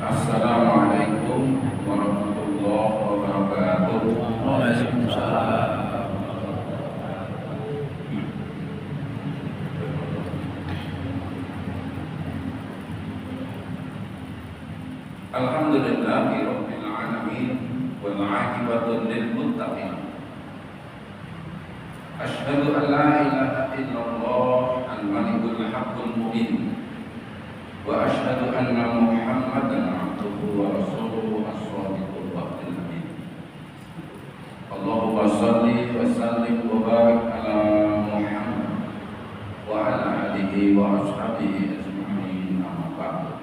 Assalamualaikum warahmatullahi wabarakatuh. Waalaikumsalam. Alhamdulillahirabbil alamin wal 'aqibatu lil muttaqin. Asyhadu an la ilaha illallah al-malikul haqqul mubin. Wa asyhadu anna Muhammadan 'abduhu wa rasuluhu as-shadiqul wa'dil amin. Allahumma shalli wa sallim wa barik ala Muhammad wa ala alihi wa ashabihi ajma'in. Amma ba'du.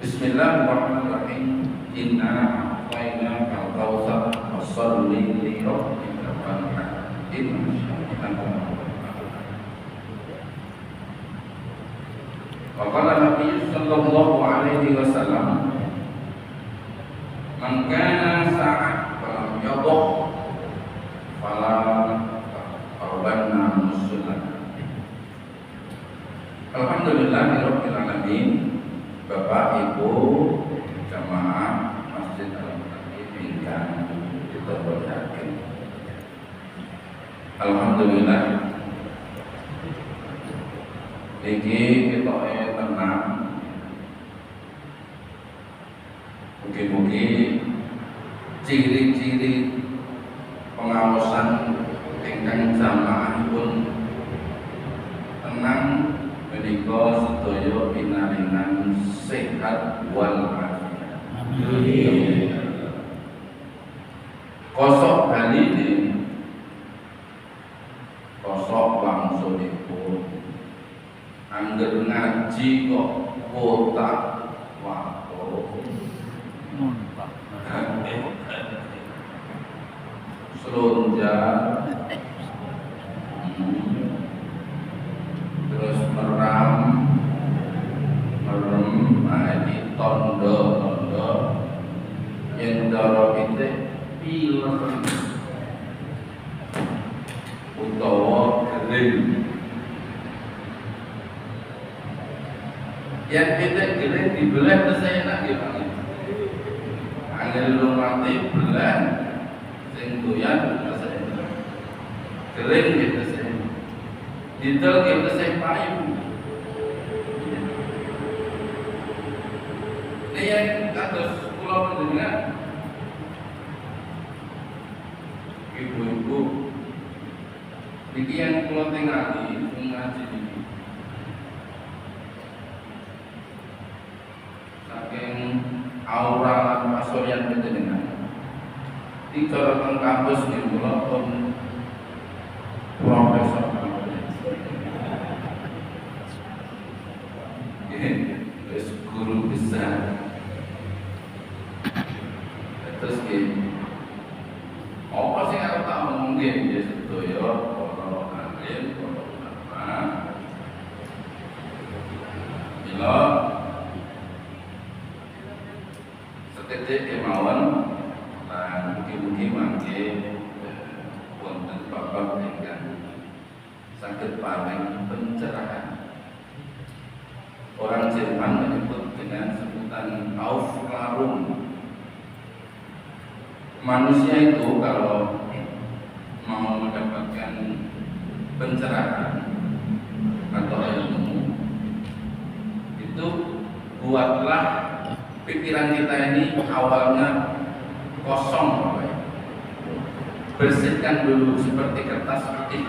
Bismillahirrahmanirrahim. Inna a'tainaka al-kautsar fasholli li rabbika wanhar. Wa qala Nabi sallallahu alaihi wasallam, man kana sa'at falam yadh fala taqrabanna musalla. Alhamdulillahirabbil alamin. Bapak Ibu jamaah Masjid Al-Muqaddim ingkang kita berhakim. Alhamdulillah iki kita tenang. Mugi-mugi ciri-ciri pengawasan ingkang jamaahipun tenang menika sedaya pinaringan sehat wal afiat. Amin. Kosok haline kosok wangsulipun angger ngaji kok kotak waktu selonjak terus merem di tondo yang daro itu piler utawa kering. Yang kita kering dibelah terus enak gimana? Angel lumate belah sing doyan terus enak. Kering gitu sih. Didol gitu sih payu. Ini yang kados kula mendengar ibu-ibu iki yang kula tingali ngaji iki. Saking aura lan pasuryan panjenengan. Tiga teng kampus nggih kula pun profesor. Wis guru besar. Terus gini, apa sih aku tak mungkin ya sedaya para alim, para ulama. Bila sekedhik kemawon lan mugi-mugi mangke wonten bapak ingkang saged paring pencerahan. Orang Jerman menyebut dengan sebutan Aufklärung. Manusia itu kalau mau mendapatkan pencerahan atau ilmu itu buatlah pikiran kita ini awalnya kosong, bersihkan dulu seperti kertas putih.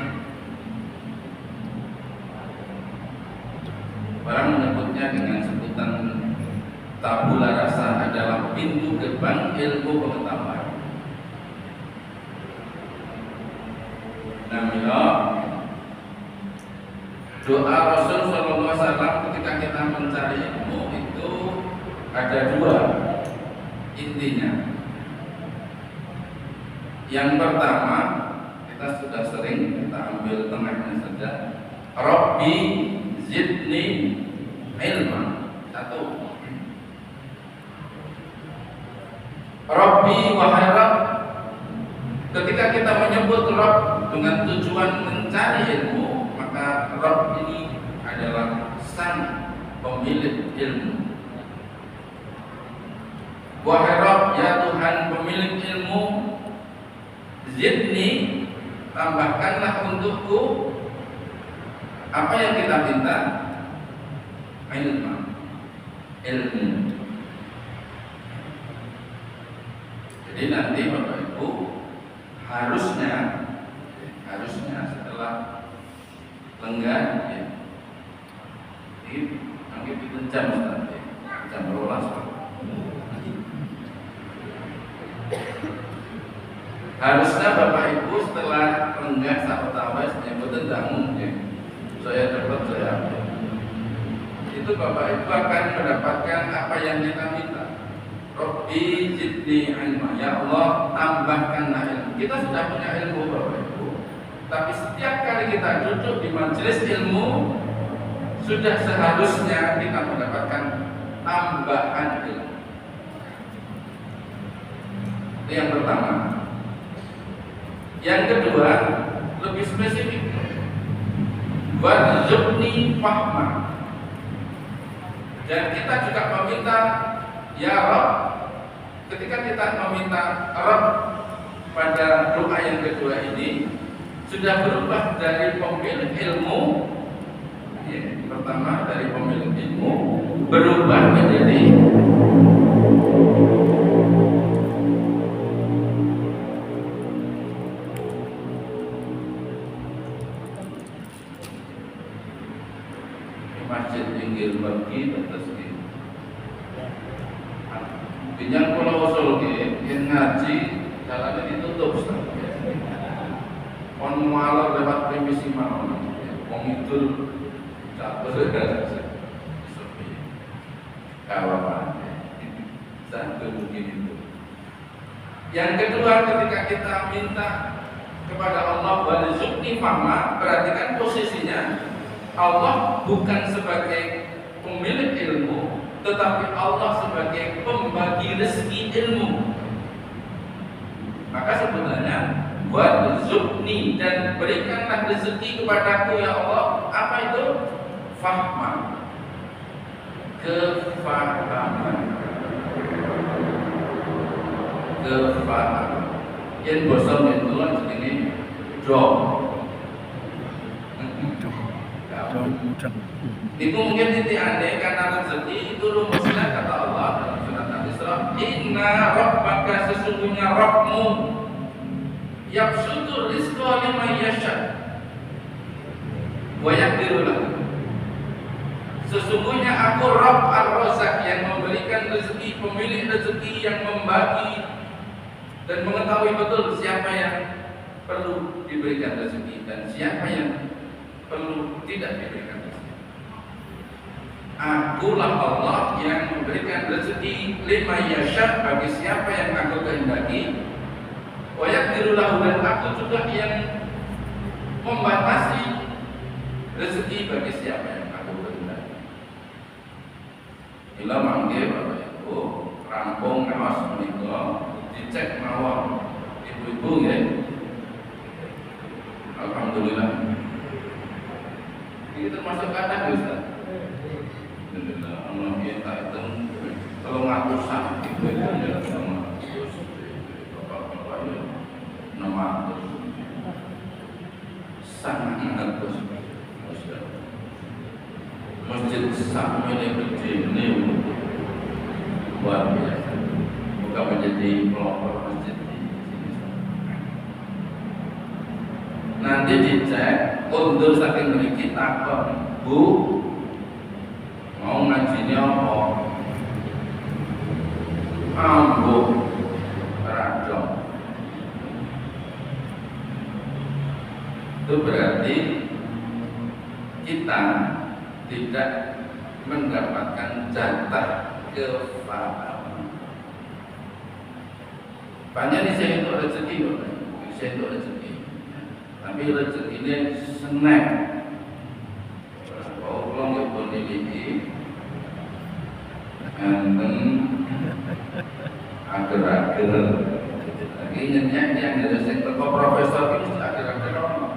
Orang menyebutnya dengan sebutan tabula rasa adalah pintu gerbang ilmu pengetahuan. Namanya doa Rasul Sallallahu Alaihi Wasallam ketika kita mencari ilmu itu ada dua intinya. Yang pertama kita sudah sering kita ambil tengahnya saja. Rabbi zidni ilman. Satu. Rabbi wahai Rabb. Ketika kita menyebut Rabb dengan tujuan mencari ilmu, maka maka Rabb ini adalah sang pemilik ilmu. Wahai Rabb, ya Tuhan pemilik ilmu, zidni, tambahkanlah untukku apa yang kita minta, ilmu. Jadi nanti Bapak Ibu harusnya setelah lenggan ya, ini nanti kita jam berolah. Harusnya Bapak Ibu setelah lenggan sahabat-sahabat menyebut tentang ya, saya dapat saya ambil. Itu Bapak Ibu akan mendapatkan apa yang kita minta. Rabbi zidni ilma, ya Allah tambahkanlah ilmu. Kita sudah punya ilmu Bapak Ibu, tapi setiap kali kita duduk di majelis ilmu, sudah seharusnya kita mendapatkan tambahan ilmu. Itu yang pertama. Yang kedua, lebih spesifik, warzuqni fahma. Dan kita juga meminta, ya Rabb, ketika kita meminta Rabb pada doa yang kedua ini sudah berubah dari pemilik ilmu ya, pertama dari pemilik ilmu berubah menjadi masjid pinggir pergi atas ini. Pinjang Pulau Usul yang ngaji jalannya ditutup. On mualaf lewat permisi mau, wong itu catur kawan satu mungkin itu. Yang kedua, ketika kita minta kepada Allah warzuqni fahma, berarti kan posisinya Allah bukan sebagai pemilik ilmu, tetapi Allah sebagai pembagi rezeki ilmu. Maka sebenarnya warzuqni, dan berikanlah rezeki kepadaku ya Allah. Apa itu? Fahma, kefahaman. Yang bosan itu ini dong. Itu mungkin titik andai karena rezeki itu rumusnya kata Allah dalam surat Al-Isra, inna rabbaka, sesungguhnya Rabbmu, yabsutur rizqa liman yasha wa yaqdiru lahu. Sesungguhnya aku Rabb Ar-Razzaq yang memberikan rezeki, pemilik rezeki yang membagi dan mengetahui betul siapa yang perlu diberikan rezeki dan siapa yang perlu tidak diberikan rezeki. Akulah Allah yang memberikan rezeki lima yasha bagi siapa yang aku kehendaki, wa yaqdiru lahu, dan aku juga yang membatasi rezeki bagi siapa yang aku kehendaki. Ila mangke Bapak Ibu rampung ngawas menika dicek mawon ibu-ibu nggih. Alhamdulillah. Ini termasuk kadang Ustaz. Alhamdulillah, Allah kita itu kalau ngatur sakit itu adalah sama bapak-bapak ya, nama sangat ngatur masjid sama ini gede ini luar biasa, bukan menjadi pelopor masjid di sini. Nanti dicek undur saking memiliki takut, Bu mau ngajinya apa? Ambo radong. Itu berarti kita tidak mendapatkan jatah kefahaman. Banyak di sini itu rezeki, di sini itu rezeki. Tapi rezekinya snack. Kalau belum ya boleh ini, enten agar-agar. Lagi nyenyak yang dari sektor profesor itu agar-agar.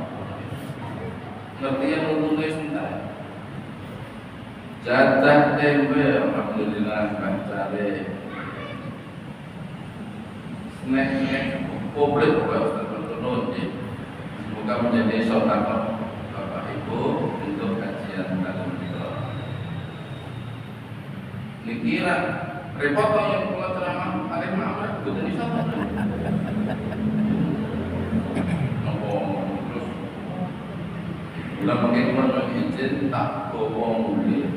Ngerti yang Jatah tempe alhamdulillah bancale. Snack-snack publik Bapak Ustaz ya. Semoga menjadi sedekah Bapak Ibu untuk kajian dalam kita. Dikira repot yang kula ceramah alih ma'amrah boten iso. Terus kula mengke kula izin tak bawa muli.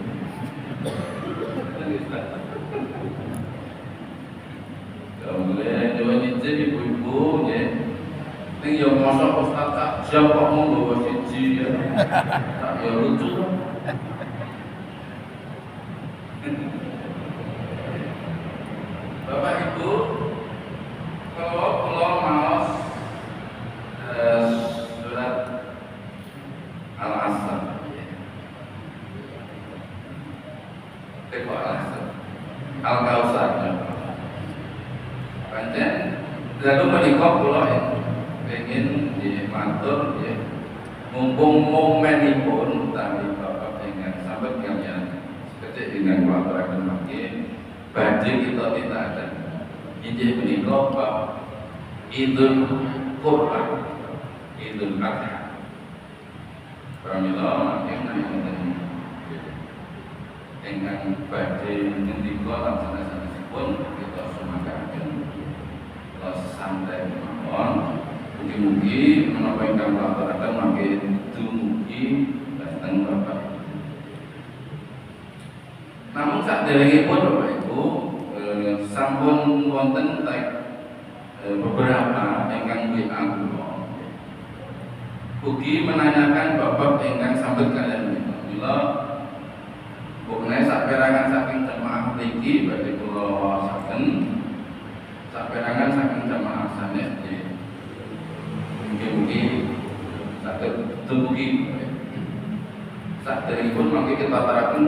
Kemudian jawa izin ibu-ibu ya. Ning yo mosok Ustaz tak siap kok mau bawa siji ya. Tak yo lucu. Bapak Ibu, kalau mau surat Al-Asr, Al-Asr, Al-Kausar, pancen lalu menikah kula ingin dimatur ya, mumpung momenipun tadi Bapak ingin sampai kalian sekecil dengan kelaparan makin badhe kita ada injih menika bab Idul Qurban, Idul Adha. Pramila makin ingkang badhe ngendika lan sanesipun kita sumangkaken terus santai mawon. Mugi-mugi menapa ingkang kelaparan makin dumugi dhateng Bapak. Namun saderengipun Bapak Ibu sampun wonten beberapa ingkang WA kula ugi menanyakan Bapak ingkang sambet kalian menika. Mila pokoknya saperangan saking jamaah mriki badhe kula waosaken, saperangan saking jamaah sanes mugi-mugi saged dumugi. Saderengipun mangke kita taraken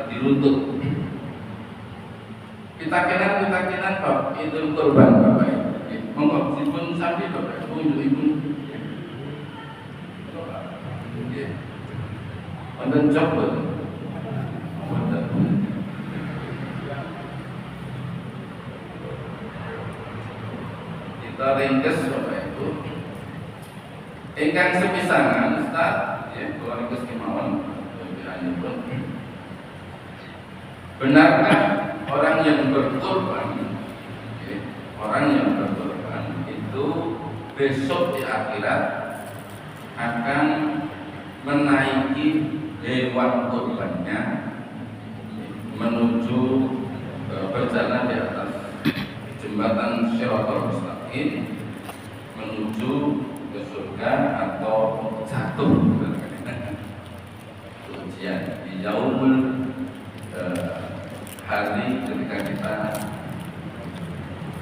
diruntut kita kenan bab Idul Qurban Bapak Ibu. Monggo dipun sami Bapak Ibu ibu. Nggih. Wonten coba. Kita ringkes Bapak Ibu. Ingkang sepisanan Ustaz ya kula ringkes kemawon pun. Benarkah orang yang berkorban itu besok di akhirat akan menaiki hewan kurbannya menuju berjalan di atas jembatan Shiratal Mustaqim menuju ke surga atau jatuh ujian di yaumul hari ketika kita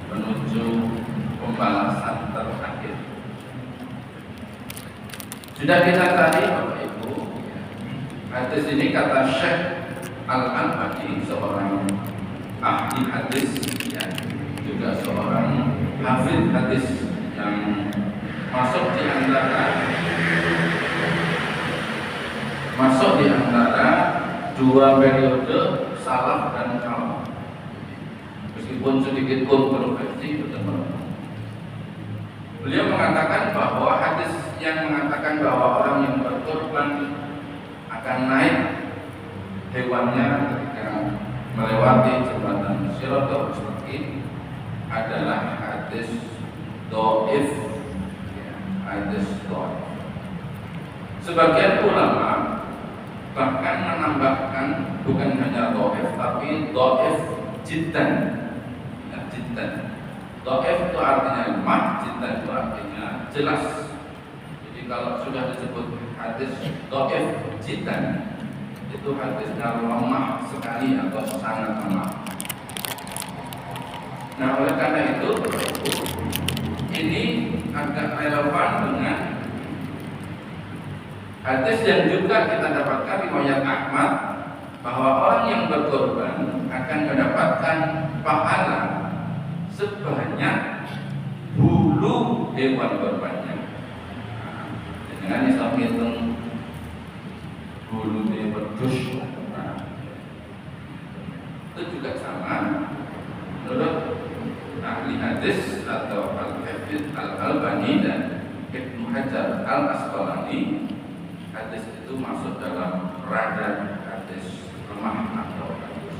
menuju pembalasan terakhir. Sudah kita tadi Bapak Ibu, hadis ini kata Syekh Al-Albani, seorang ahli hadis ya, juga seorang hafidz hadis yang masuk di antara dua periode salaf dan khalaf. Meskipun sedikit kontroversi, beliau mengatakan bahwa hadis yang mengatakan bahwa orang yang berkorban akan naik hewannya ketika melewati jembatan Shiratal Mustaqim adalah hadis dhaif. Hadis dhaif. Sebagian ulama bahkan menambahkan bukan hanya dhaif tapi dhaif jiddan. Ya, jiddan. Dhaif itu artinya lemah, jiddan itu artinya jelas. Jadi kalau sudah disebut hadis dhaif jiddan itu hadisnya lemah sekali atau sangat lemah. Nah, oleh karena itu ini agak relevan dengan hadis yang juga kita dapatkan riwayat Ahmad bahwa orang yang berkorban akan mendapatkan pahala sebanyak bulu hewan korbannya. Dengan Islam hitung bulu wedhus dan Ibnu Hajar Al-Asqalani, hadis itu masuk dalam radar hadis lemah atau hadis.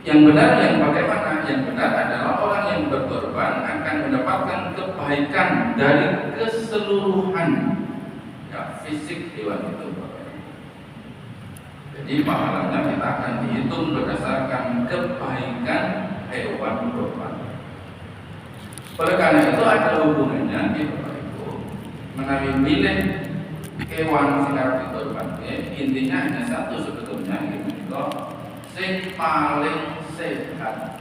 Yang benar, yang bagaimana? Yang benar adalah orang yang berkorban akan mendapatkan kebaikan dari keseluruhan ya, fisik hewan itu. Jadi pahalanya kita akan dihitung berdasarkan kebaikan hewan kurban. Oleh karena itu ada hubungannya di Bapak Ibu menawi milih hewan sing arep dikurbanke, intinya hanya satu sebetulnya, yaitu sing paling sehat.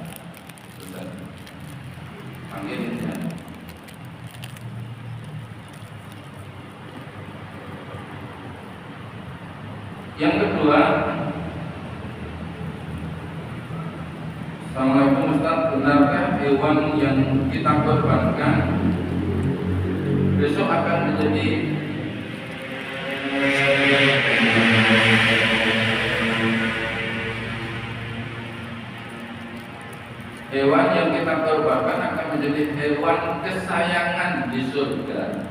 Panggilnya. Yang kedua, Assalamualaikum Ustaz, benarkah hewan yang kita korbankan besok akan menjadi hewan yang kita korbankan akan menjadi hewan kesayangan di surga?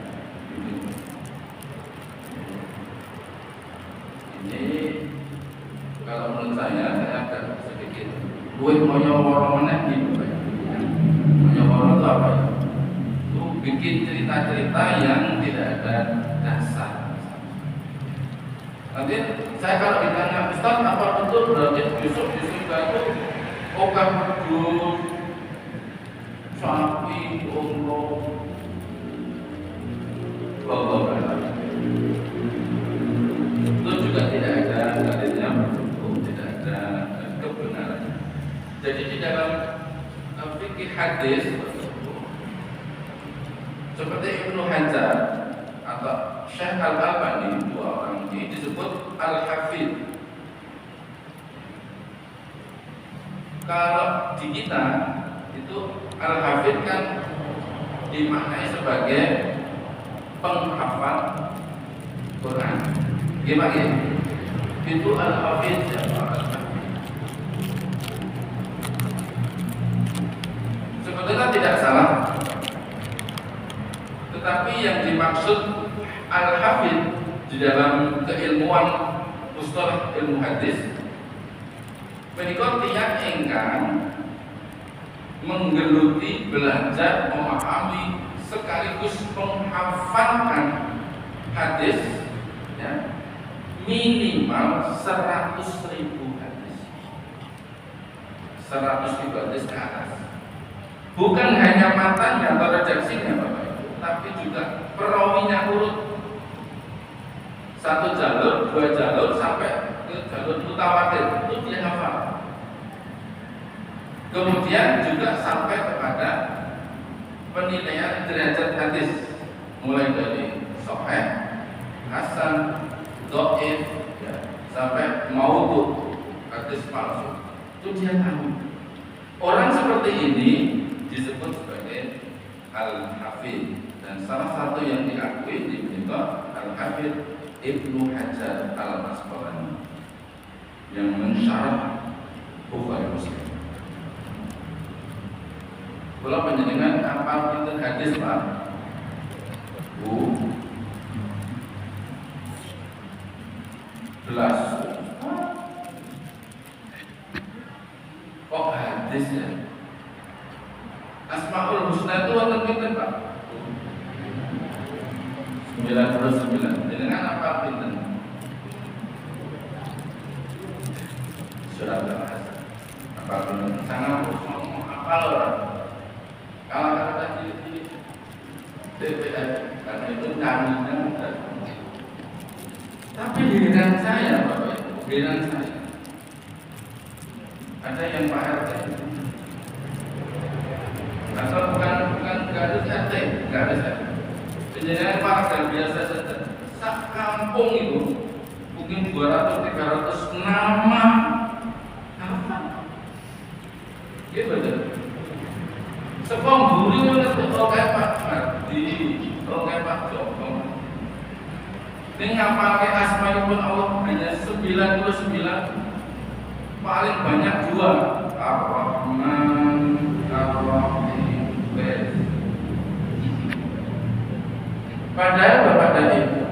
Ini kalau menurut saya agak sedikit buat moyoworo meneh gitu. Moyoworo itu apa ya? Itu bikin cerita-cerita yang tidak ada dasar. Nanti saya kalau ditanya, Ustaz apa betul berarti besok di surga itu oka wedhus, sapi, unta, bawa-bawa. Itu juga tidak ada dalilnya, tidak ada kebenaran. Jadi di dalam fikih hadis seperti Ibnu Hajar atau Syekh Al-Albani, dua orang ini disebut Al-Hafidh. Kalau di kita itu Al-Hafidh kan dimaknai sebagai penghafal Quran. Gimana ya? Itu Al-Hafidh siapa? Sebetulnya tidak salah, tetapi yang dimaksud Al-Hafidh di dalam keilmuan mustalah ilmu hadis menika tiyang ingkang menggeluti, belajar, memahami sekaligus menghafalkan hadis ya, minimal 100.000 hadis, 100.000 hadis ke atas. Bukan hanya matanya atau redaksinya Bapak Ibu, tapi juga perawinya urut, satu jalur, dua jalur sampai ke jalur mutawatir itu dia hafal. Kemudian juga sampai kepada penilaian derajat hadis, mulai dari sahih, hasan, dhaif, ya, sampai maudhu, hadis palsu. Itu dia tahu. Orang seperti ini disebut sebagai Al-Hafidh, dan salah satu yang diakui di bawah Al-Hafidh Ibnu Hajar Al-Asqalani yang mensyarah Bukhari Muslim. Kalau penjenengan apa itu hadis Pak? Belas. Kok hadis ya? Asmaul Husna itu wonten pinten Pak? 99. Dengan apa pinten? Surat Al-Hasan. Apa pinten? Sangat ngomong apa orang? Kalau kata di DPR, karena itu kaminya mudah. Tapi giliran saya Bapak Ibu, giliran saya ada yang Pak RT atau bukan garis RT, garis RT. Penjenengan warga biasa saja, sak kampung itu mungkin 200-300 nama apa? Iya betul. Sepong guru yang ngerti kayak Pak Mardi, kayak Pak Joko. Ini ngapalke asmaul Allah hanya 99, paling banyak 2, Ar-Rahman, Ar-Rahim, Padahal Bapak dan Ibu,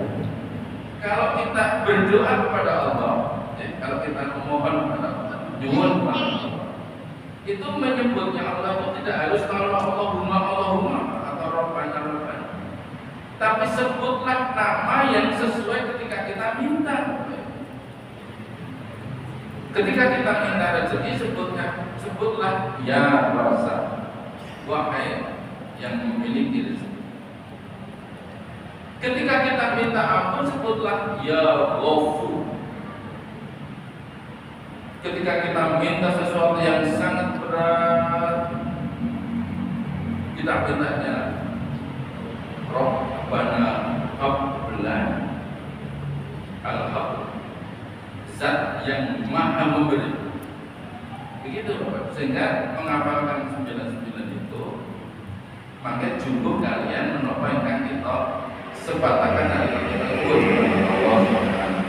kalau kita berdoa kepada Allah, kalau kita memohon kepada Allah, nyuwun kepada Allah, itu menyebutnya Allah itu tidak harus kalau Allahumma atau Rabbana, tapi sebutlah nama yang sesuai ketika kita minta. Ketika kita minta rezeki, sebutlah ya Razzaq, wahai yang memiliki rezeki. Ketika kita minta ampun, sebutlah ya Ghafur. Ketika kita minta sesuatu yang sangat berat, kita mintanya Rabbana Hab Al-Hab, Zat yang maha memberi. Begitu Bapak. Sehingga menghafalkan 99 itu, maka cukup kalian menopangkan kita sebatakan hari kita Allah Subhanahu.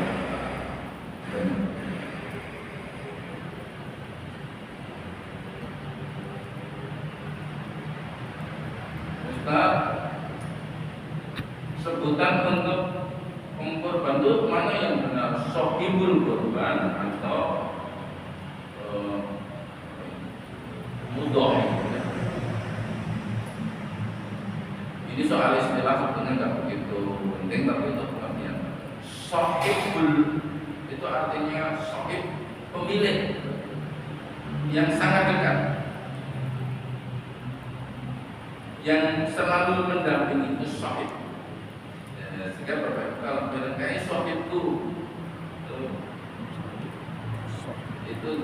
Ustaz, sebutan untuk pengkorban itu mana yang benar? Sohibul korban atau mudah? Ini soal istilah sebetulnya nggak begitu penting, tapi itu pengertian. Sohibul itu artinya sohib, pemilik yang sangat dekat, yang selalu mendampingi, itu sohib. Sehingga Bapak kalau barangkali sohib itu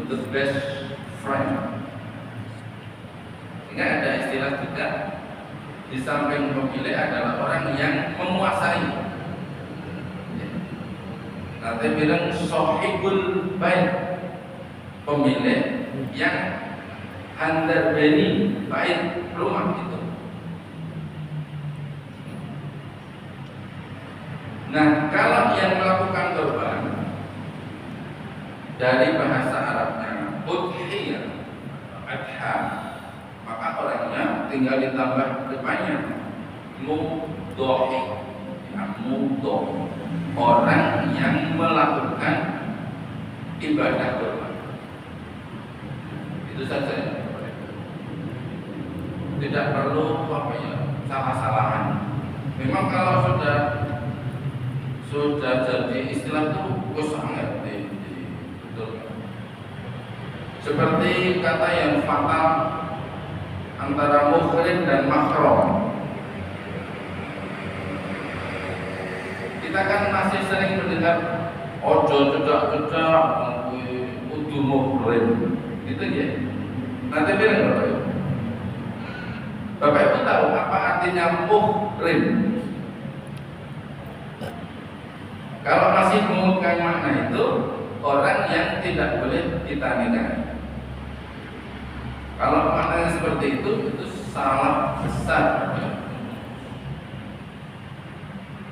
the best friend. Sehingga ada istilah juga, di samping pemilik adalah orang yang menguasai. Nanti bilang sohibul bait, pemilik yang handarbeni bait, rumah itu. Nah, kalau yang melakukan korban dari bahasa Arabnya udhiyah, adha, maka orangnya tinggal ditambah depannya mudhohi, mudhoh, orang yang melakukan ibadah korban. Itu saja. Tidak perlu salah-salahan. Memang kalau sudah jadi istilah itu sangat betul. Seperti kata yang fatal antara muhrim dan mahram. Kita kan masih sering mendengar ojo cedak-cedak kudu muhrim. Gitu ya. Nanti bilang Bapak Ibu. Bapak Ibu tahu apa artinya muhrim? Kalau masih mengumumkan makna itu, orang yang tidak boleh kita nikahi. Kalau maknanya seperti itu salah besar.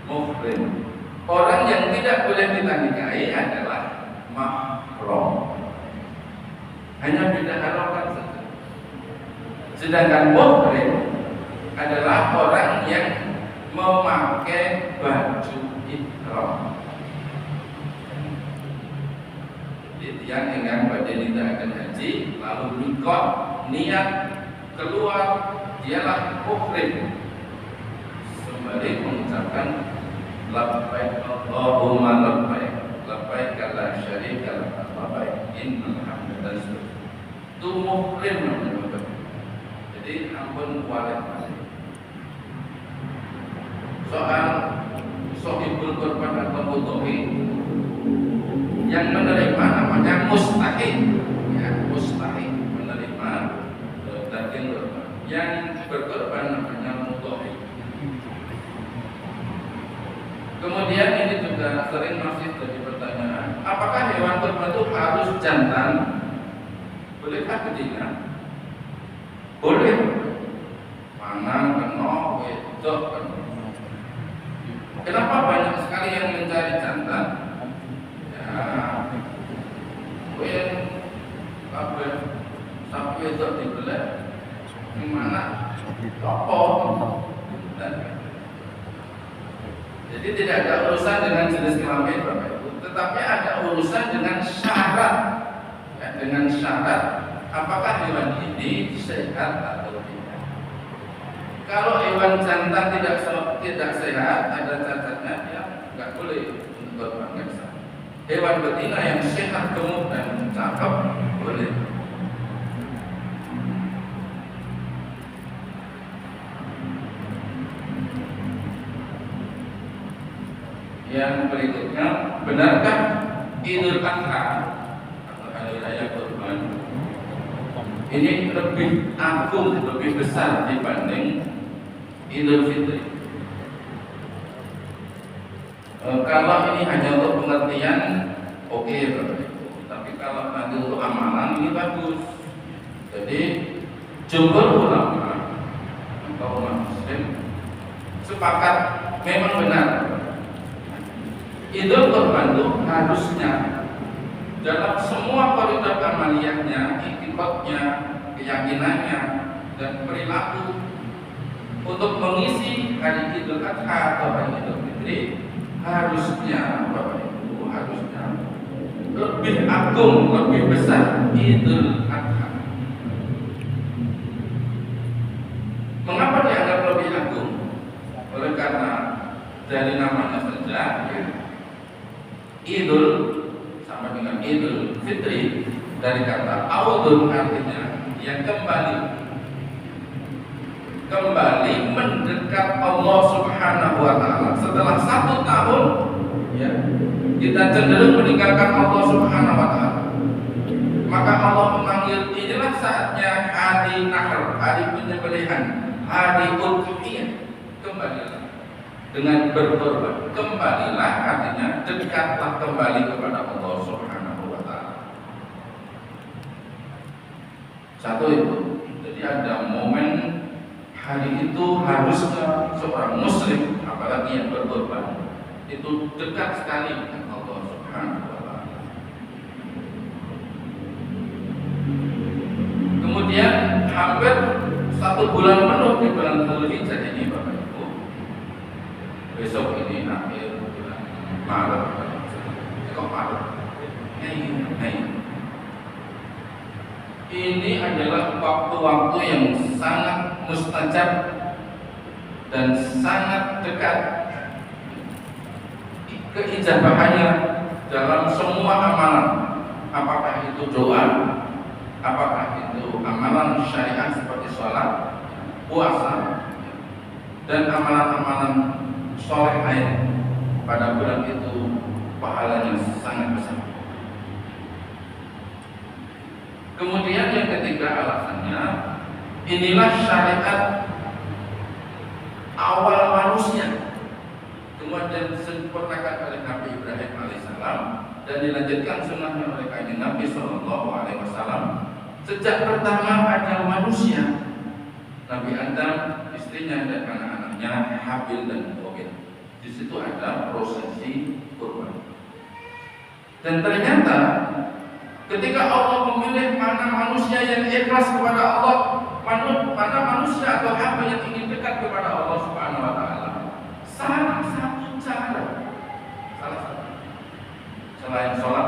Muhrim, orang yang tidak boleh kita nikahi adalah mahram. Hanya beda harokat saja. Sedangkan muhrim adalah orang yang memakai baju ihram. Yang ingin pada akan haji lalu mikot niat keluar, dialah muhrim sembari mengucapkan labbaik Allahumma labbaik labbaik la syarika lak labbaik innal hamda dan seterusnya. Itu muhrim namanya. Jadi ampun kualet. Soal sohibul korban atau mudhohi yang menerima namanya mustahil, ya, mustahil menerima daging korban. Yang berkorban namanya mudhohi. Kemudian ini juga sering masih jadi pertanyaan, apakah hewan korban itu harus jantan? Bolehkah betina? Boleh. Mana kena wedok kan? Kenapa banyak sekali yang mencari jantan? Sapi itu dibelah di mana? Toko. Jadi tidak ada urusan dengan jenis kelamin Bapak Ibu, tetapi ada urusan dengan syarat, ya, dengan syarat apakah hewan ini sehat atau tidak. Kalau hewan jantan tidak sehat, ada cacatnya, ya nggak boleh untuk berpangsa. Hewan betina yang sehat, gemuk dan cakep boleh. Yang berikutnya, benarkah Idul Adha atau Hari Raya Kurban ini lebih agung, lebih besar dibanding Idul Fitri? Kalau ini hanya untuk pengertian, oke, Bapak Ibu. Tapi kalau nanti untuk amalan ini bagus. Jadi jumhur ulama atau umat Muslim sepakat memang benar. Idul Kurban itu harusnya dalam semua koridor amaliyahnya, iktikadnya, keyakinannya, dan perilaku untuk mengisi hari Idul Adha atau hari Idul Fitri harusnya Bapak Ibu harusnya lebih agung, lebih besar Idul Adha. Mengapa dianggap lebih agung? Oleh karena dari namanya saja, ya, Idul sama dengan Idul Fitri dari kata audun artinya yang kembali mendekat Allah Subhanahu wa Ta'ala. Setelah 1 tahun, ya, kita cenderung meninggalkan Allah Subhanahu wa Ta'ala. Maka Allah memanggil, inilah saatnya hari Nahr, hari penyembelihan, hari Udhiyah. Kembalilah dengan berkorban. Kembalilah artinya dekatlah kembali kepada Allah Subhanahu wa Ta'ala. Satu itu. Jadi ada momen hari itu harusnya seorang muslim, apalagi yang berkorban, itu dekat sekali dengan Allah Subhanahu wa Ta'ala. Kemudian hampir 1 bulan penuh di bulan Dzulhijjah ini Bapak Ibu. Besok ini akhir bulan Maret, Maret. Ini adalah waktu-waktu yang sangat mustajab dan sangat dekat keijabahannya dalam semua amalan, apakah itu doa, apakah itu amalan syariat seperti sholat, puasa, dan amalan-amalan soleh lain. Pada bulan itu pahalanya sangat besar. Kemudian yang ketiga alasannya, inilah syariat awal manusia, kemudian disempurnakan oleh Nabi Ibrahim alaihissalam dan dilanjutkan sunnahnya oleh kanjeng Nabi Shallallahu Alaihi Wasallam. Sejak pertama ada manusia, Nabi Adam, istrinya dan anak-anaknya Habil dan Qabil. Di situ ada prosesi kurban. Dan ternyata ketika Allah memilih mana manusia yang ikhlas kepada Allah, mana manusia atau hamba yang ingin dekat kepada Allah Subhanahu wa Ta'ala, salah satu cara, selain sholat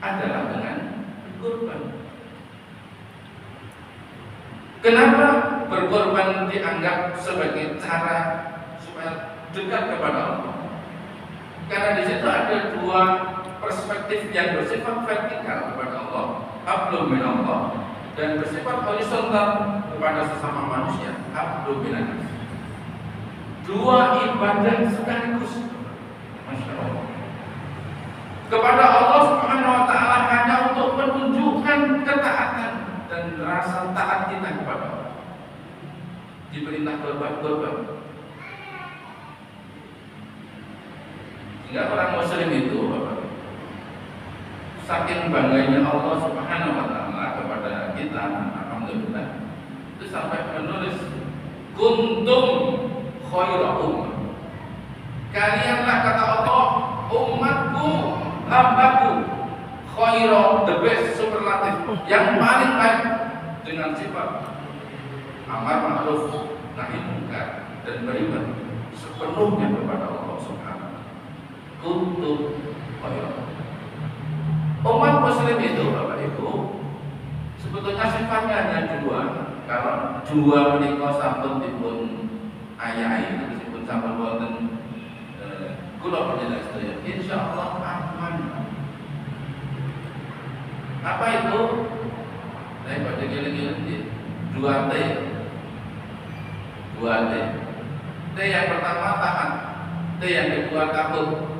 adalah dengan berkorban. Kenapa berkorban dianggap sebagai cara supaya dekat kepada Allah? Karena di situ ada 2 perspektif yang bersifat vertikal kepada Allah, hablum min Allah, dan bersifat horizontal kepada sesama manusia, hablum minan nas. 2 ibadah sekaligus. Masya Allah. Kepada Allah Subhanahu wa Ta'ala hanya untuk menunjukkan ketaatan dan rasa taat kita kepada Allah. Diperintah korban. Sehingga orang muslim itu, Bapak, saking bangganya Allah Subhanahu wa Ta'ala kepada kita, alhamdulillah, itu sampai menulis kuntum khaira ummah. Kalianlah, kata Allah, umatku, hambaku, khaira, the best, superlatif, yang paling baik, dengan sifat amar ma'ruf nahi munkar dan beriman. sepenuhnya kepada Allah Subhanahu. Kuntum khairan. Umat Muslim itu Bapak Ibu sebetulnya sifatnya hanya dua. Kalau dua menika sampun dipun ayahi disebut sampun wonten kula panjenengan sedaya insyaallah aman. Apa itu? Saya pada gini-gini dua T. T yang pertama taat, T yang kedua takut.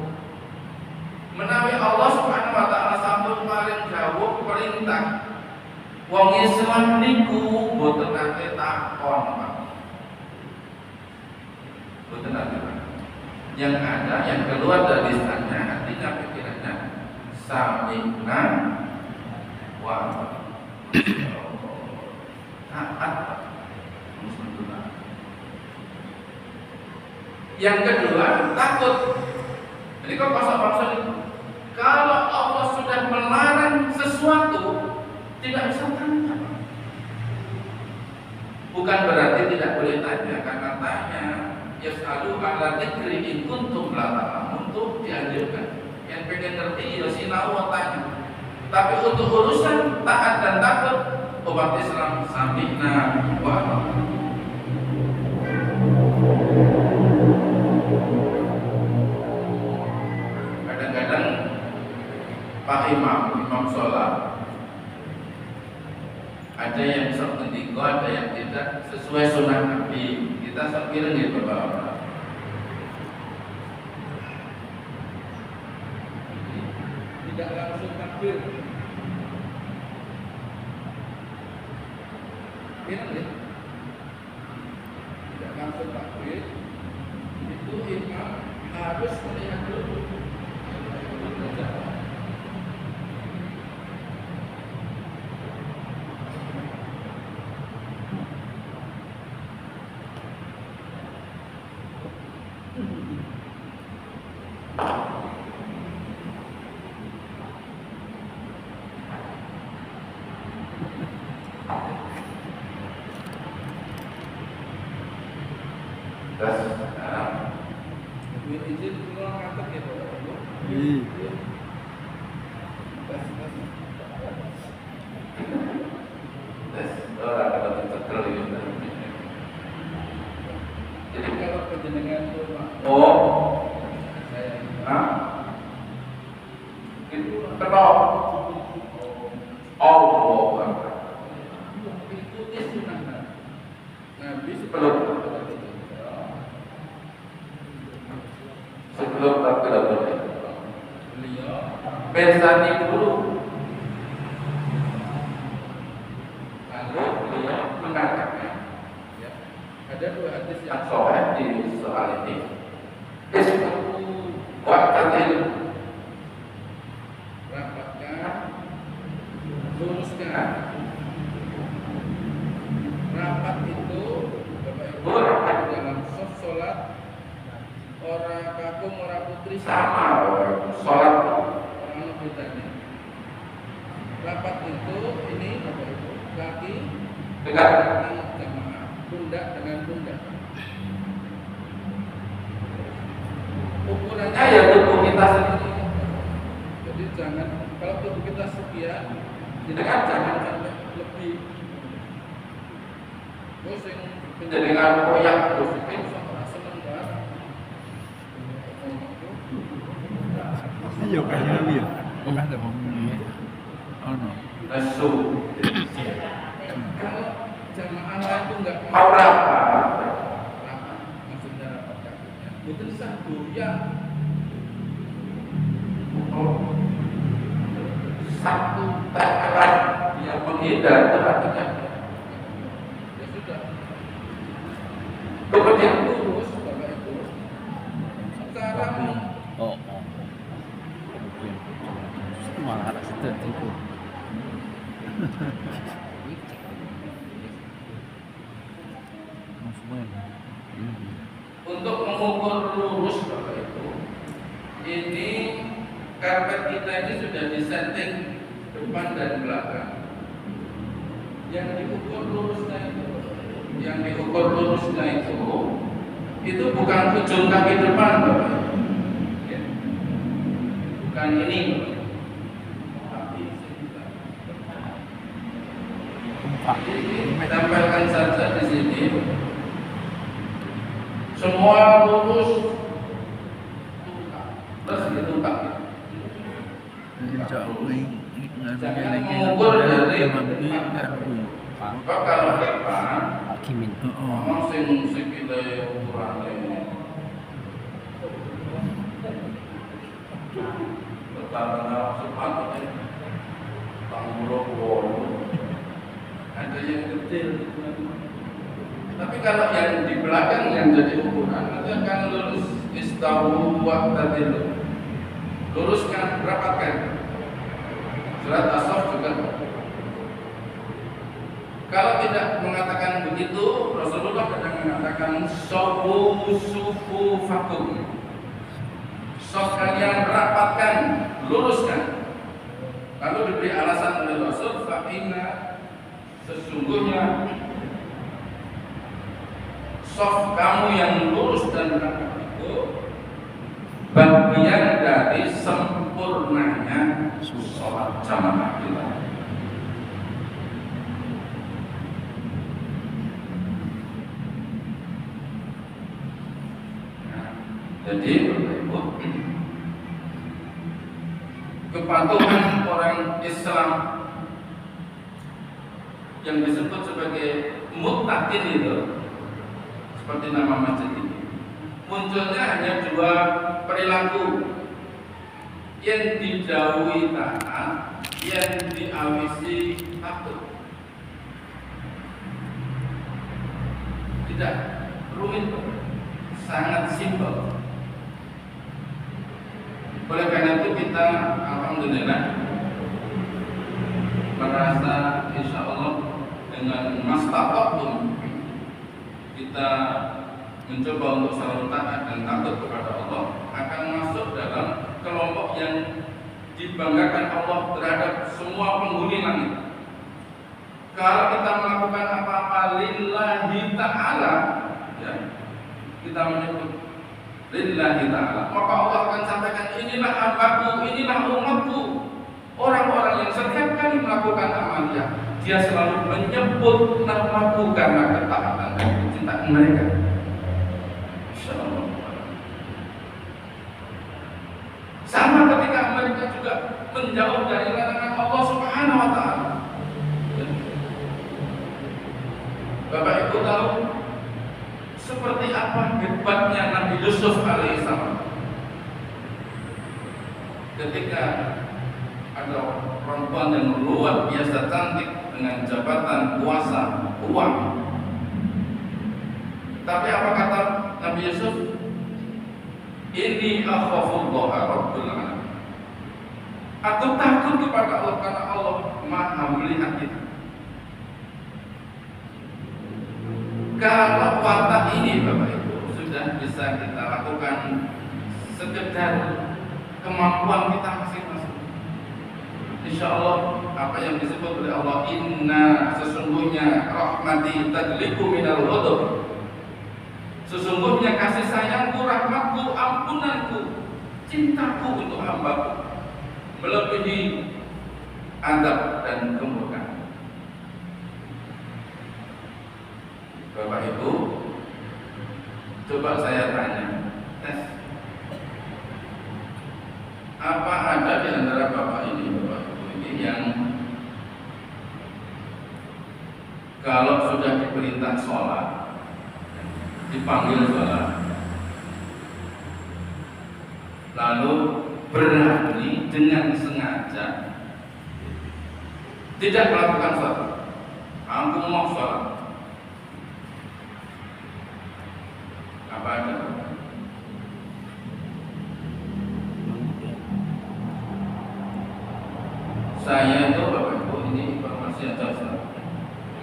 Menawi Allah Subhanahu wa taala sampun paring dawuh perintah. Wong Islam niku boten nate takon, Pak. Boten nate. Yang ada yang keluar dari lisannya, hatinya, pikirannya sami'na wa taat. Yang kedua takut. Jadi kok maksud itu? Kalau Allah sudah melarang sesuatu, tidak bisa tanya. Bukan berarti tidak boleh tanya, karena tanya yas'alu ala dzikri in kuntum la ta'lamun untuk dianjurkan. Yang pengen ngerti ya sinau tanya. Tapi untuk urusan taat dan takut, umat Islam sami'na wa ata'na. Kadang-kadang Pak Imam sholat, ada yang sok ngendiko, ada yang tidak sesuai sunnah Nabi. Kita sok kira nih Bapak. Tidak langsung takbir. Kira nih. Tidak langsung takbir. Itu imam harus melihat dulu. Pensani dulu, lalu beliau mengatakan, ya, ada dua hadis yang sahih di soal ini. Waqtatil, rapatkan, luruskan. Rapat itu, Bapak Ibu, dalam sholat orang kakung orang putri sama, sholat. Rapat itu ini Bapak Ibu, kaki dekat kaki jamaah, pundak dengan pundak. Ukurannya ya tubuh kita sendiri. Jadi jangan, kalau tubuh kita sekian, jangan sampai lebih. Terus yang menjadikan koyak terus itu sama seneng banget. Iya kayaknya dia. Bukan ada ngomongnya. Oh no. Nasu. Kalau jamaah lain itu enggak mau rapat. Maksudnya rapat kakinya. Itu satu ya. Satu takaran yang menghindar terhadapnya. Ya sudah. Kemudian lurus Bapak Ibu. Sekarang malah ada situ itu. untuk mengukur lurus Bapak Ibu, ini karpet kita ini sudah disetting depan dan belakang. Yang diukur lurusnya itu, itu bukan ujung kaki depan, Bapak. Ya. Bukan ini, tapi tempelkan saja di sini. Semua lurus, terus ditukar. Jangan mengukur dari Pak kalau depan, Hakimin. ngomong sing sikile ukurane pertama sepatu tanggulo ada yang kecil. Tapi kalau yang di belakang yang jadi ukuran itu akan lurus istawu wa tadilu. Luruskan, rapatkan. Surat As-Saff juga. Kalau tidak mengatakan begitu, Rasulullah kadang mengatakan sawu sufufakum. Sof kalian rapatkan, luruskan. Lalu diberi alasan oleh Rasul, fa inna sesungguhnya sof kamu yang lurus dan rapat itu bagian dari sempurnanya sholat jamaah kita. Nah, jadi Ibu, kepatuhan orang Islam yang disebut sebagai muttaqin itu seperti nama masjid ini munculnya hanya dua perilaku, yang dijauhi taat, yang diawisi takut. Tidak rumit, sangat simpel. Oleh karena itu kita alhamdulillah merasa insya Allah dengan mastaqatum kita mencoba untuk selalu taat dan takut kepada Allah akan masuk dalam kelompok yang dibanggakan Allah terhadap semua penghuni langit. Kalau kita melakukan apa-apa lillahi ta'ala, ya, kita menyebut lillahi ta'ala, maka Allah akan sampaikan inilah hambaku, inilah umatku. Orang-orang yang setiap kali melakukan amaliyah, dia selalu menyebut namaku karena ketaatan dan kecintaan mereka. Sama ketika mereka juga menjauh dari larangan Allah Subhanahu wa Ta'ala. Bapak Ibu tahu seperti apa hebatnya Nabi Yusuf alaihissalam ketika ada perempuan yang luar biasa cantik dengan jabatan, kuasa, uang. Tapi apa kata Nabi Yusuf? Ini akhafullah Rabbul Alamin. Aku takut kepada Allah karena Allah Maha melihat kita. Kalau watak ini Bapak Ibu sudah bisa kita lakukan sekedar kemampuan kita masing-masing. Insya Allah apa yang disebut oleh Allah, inna sesungguhnya rahmati tadliku minal ghadab. Sesungguhnya kasih sayangku, rahmatku, ampunanku, cintaku untuk hambaku melebihi adab dan kemurkaan. Bapak Ibu, coba saya tanya, tes. Apa ada di antara Bapak ini, Bapak Ibu ini yang kalau sudah diperintah sholat, dipanggil sholat, lalu berani dengan sengaja tidak melakukan sholat? Aku mau sholat. Apa ada? Saya itu Bapak Ibu, ini informasi aja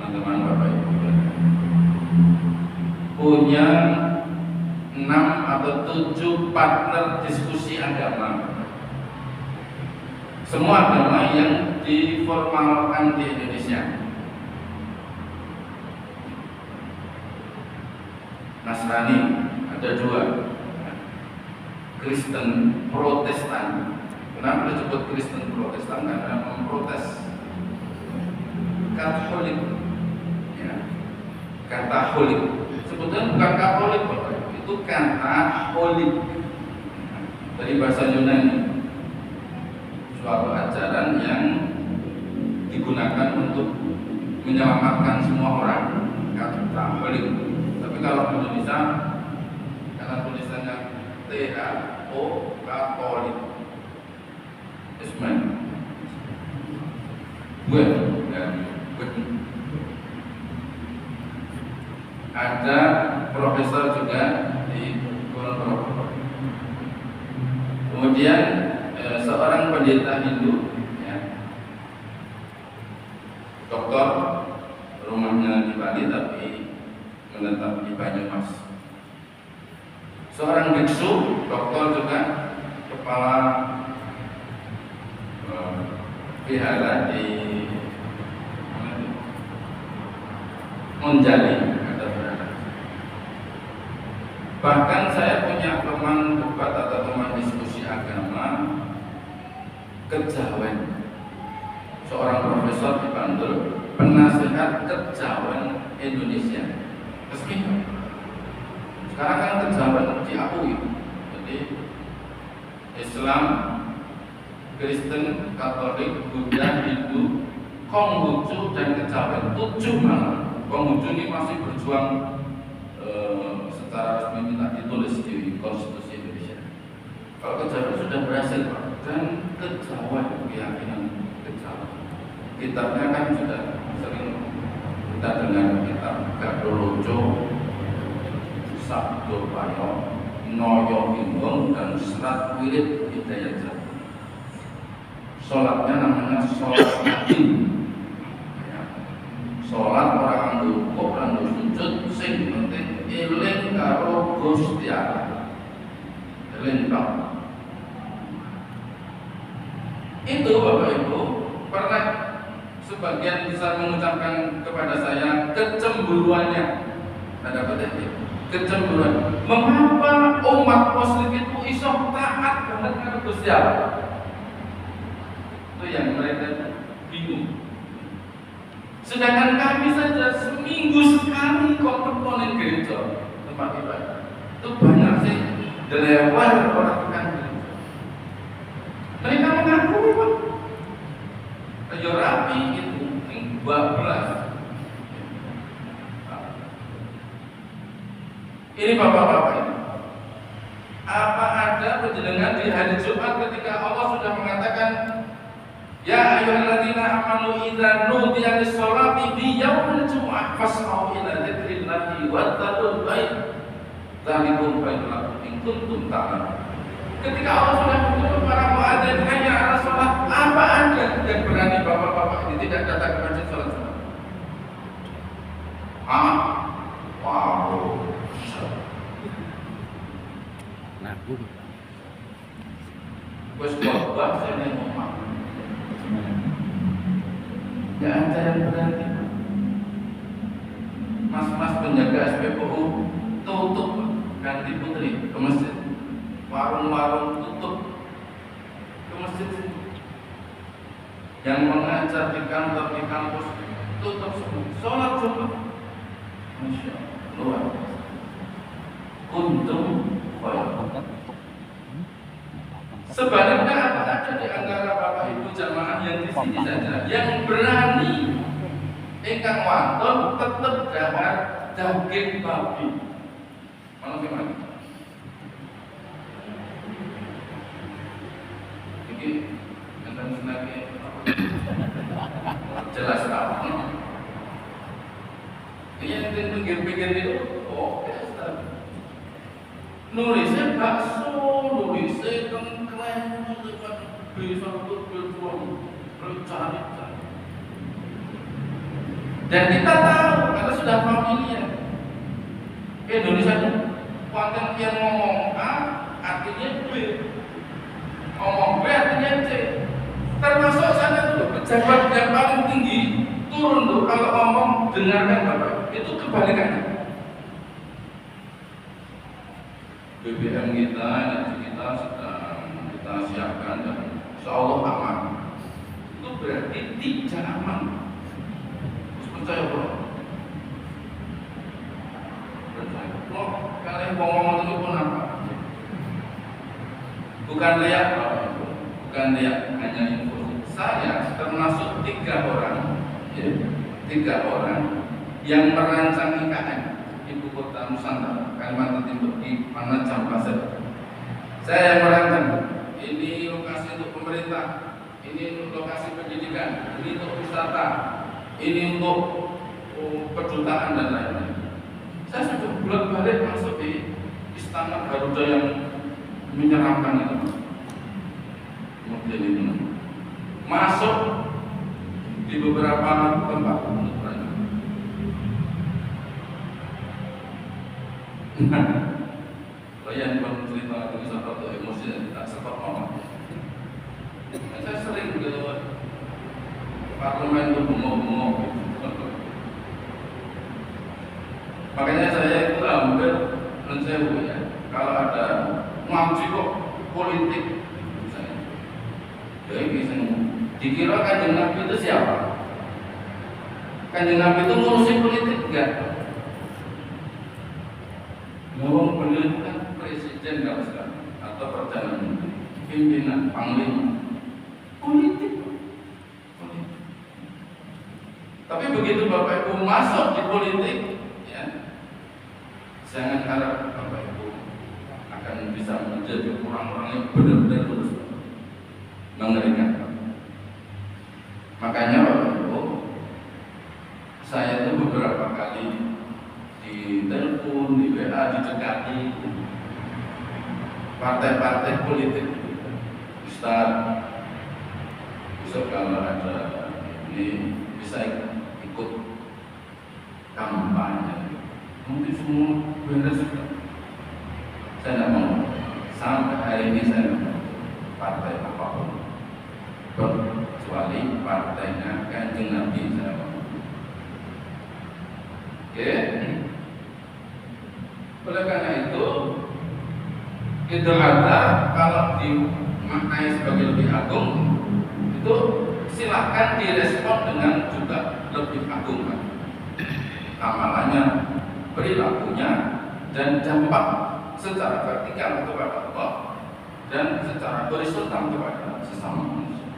teman-teman Bapak Ibu, punya 6 atau 7 partner diskusi agama. Semua agama yang diformalkan di Indonesia. Nasrani, ada dua. Kristen Protestan. Kenapa disebut Kristen Protestan? Karena memprotes Katolik. Ya. Katolik. Sebetulnya bukan Katolik, itu Katolik. Dari bahasa Yunani. Suatu ajaran yang digunakan untuk menyelamatkan semua orang. Katolik. Tapi kalau Indonesia, karena tulisannya THO Katolik. Isman. Ada profesor juga di Kulon. Kemudian seorang pendeta Hindu, ya, doktor, rumahnya di Bali tapi menetap di Banyumas. Seorang biksu, doktor juga, kepala vihara di Monjali. Bahkan saya punya teman debat atau teman diskusi agama kejawen, seorang profesor di Bantul, penasihat kejawen Indonesia. Meski sekarang kan kejawen diakui, jadi Islam, Kristen, Katolik, Buddha, Hindu, Konghucu dan kejawen 7 malah. Konghucu ini masih berjuang secara resmi minta ditulis di Konstitusi Indonesia. Kalau kejawen sudah berhasil, Pak, dan kejawen keyakinan kejawen. Kitabnya kan sudah sering kita dengar, kitab Gadolojo, Sabdo Payo, Noyo Bimbong, dan Serat Wirid Hidayat Jati. Sholatnya namanya sholat yakin. Sholat orang rukuk lan sujud sing penting eling karo Gusti Allah. Eling tok. Itu Bapak Ibu pernah sebagian bisa mengucapkan kepada saya kecemburuannya. Ada petik kecemburuan. Mengapa umat Muslim itu iso taat banget karo Gusti Allah? Itu yang mereka bingung. Sedangkan kami saja seminggu sekali kontemporer gereja tempat ibadah itu banyak sih dilewat orang tekan gereja. Mereka mengakui Pak, ayo rapi itu 12. Ini bapak-bapak ini, apa ada penjenengan di hari Jumat ketika Allah sudah mengatakan, ya ayyuhalladzina amanu idza nudiya lis-sholati fi yaumil jumu'ah fas'au ila dzikrillahi wa dzarul bait. Dzalikum khairul lakum in kuntum ta'lamun. Ketika Allah sudah menyuruh para muadzin hayya 'alas shalah, apa ada yang berani bapak-bapak ini tidak datang ke masjid salat Jumat? Wow. Nanggung. Wes khotbah saya ngomong. Gak ada yang berani. Mas-mas penjaga SPBU tutup, ganti putri ke masjid. Warung-warung tutup ke masjid. Yang mengajar di kantor, di kampus tutup semua. Sholat Jumat, Masya Allah, luar biasa. Untung sebaliknya apa ada di antara Bapak Ibu jamaah yang di sini saja yang berani ingkang wonten tetep dahar daging babi. Mana gimana? Ini tentang senaki jelas tahu. Ini yang pinggir-pinggir itu, oh, nulisnya bakso, nulisnya kengklen, bisa untuk berjuang, bercari. Dan kita tahu, karena sudah familiar, Indonesia itu konten yang ngomong A, artinya B, ngomong B artinya C. Termasuk sana tuh pejabat yang paling tinggi turun tuh kalau ngomong dengarkan Bapak, itu kebalikannya. BBM kita, energi kita sedang kita siapkan dan insya Allah aman. Itu berarti tidak aman. Terus percaya bro? Percaya. Kok kalian ngomong itu pun apa? Bukan lihat, bukan lihat hanya info. Saya termasuk 3 orang, ya, 3 orang yang merancang IKN Ibu Kota Nusantara Kalimantan Timur di Penajam Pasir. Saya yang merancang. Ini lokasi untuk pemerintah, ini untuk lokasi pendidikan, ini untuk wisata, ini untuk kedutaan dan lain-lain. Saya sudah bolak-balik masuk di Istana Garuda yang menyeramkan itu. Kemudian itu masuk di beberapa tempat untuk belajar. Kalau yang cerita lagi satu emosi yang tidak sempat ngomong. Saya sering ke parlemen itu bengok-bengok. Makanya saya itu hampir mensewu ya. Kalau ada ngaji kok politik, misalnya, ya ini dikira Kanjeng Nabi itu siapa? Kanjeng Nabi itu ngurusin politik enggak? Ngomong beliau itu kan presiden kalau sekarang atau perdana menteri, pimpinan, panglima, politik. Tapi begitu Bapak Ibu masuk di politik, ya, jangan harap Bapak Ibu akan bisa menjadi orang-orang yang benar-benar lurus, mengerikan. Makanya Bapak Ibu, saya itu beberapa kali di telepon, di WA, didekati partai-partai politik. Ustaz, besok kalau ada ini bisa ikut kampanye, nanti semua beres. Saya tidak mau, sampai hari ini saya tidak mau partai apapun kecuali partainya Kanjeng Nabi saya mau. Oke. Oleh karena itu, Idul Adha kalau dimaknai sebagai lebih agung, itu silahkan direspon dengan juga lebih agung, amalannya, perilakunya, dan dampak secara vertikal kepada Allah dan secara horizontal kepada sesama manusia.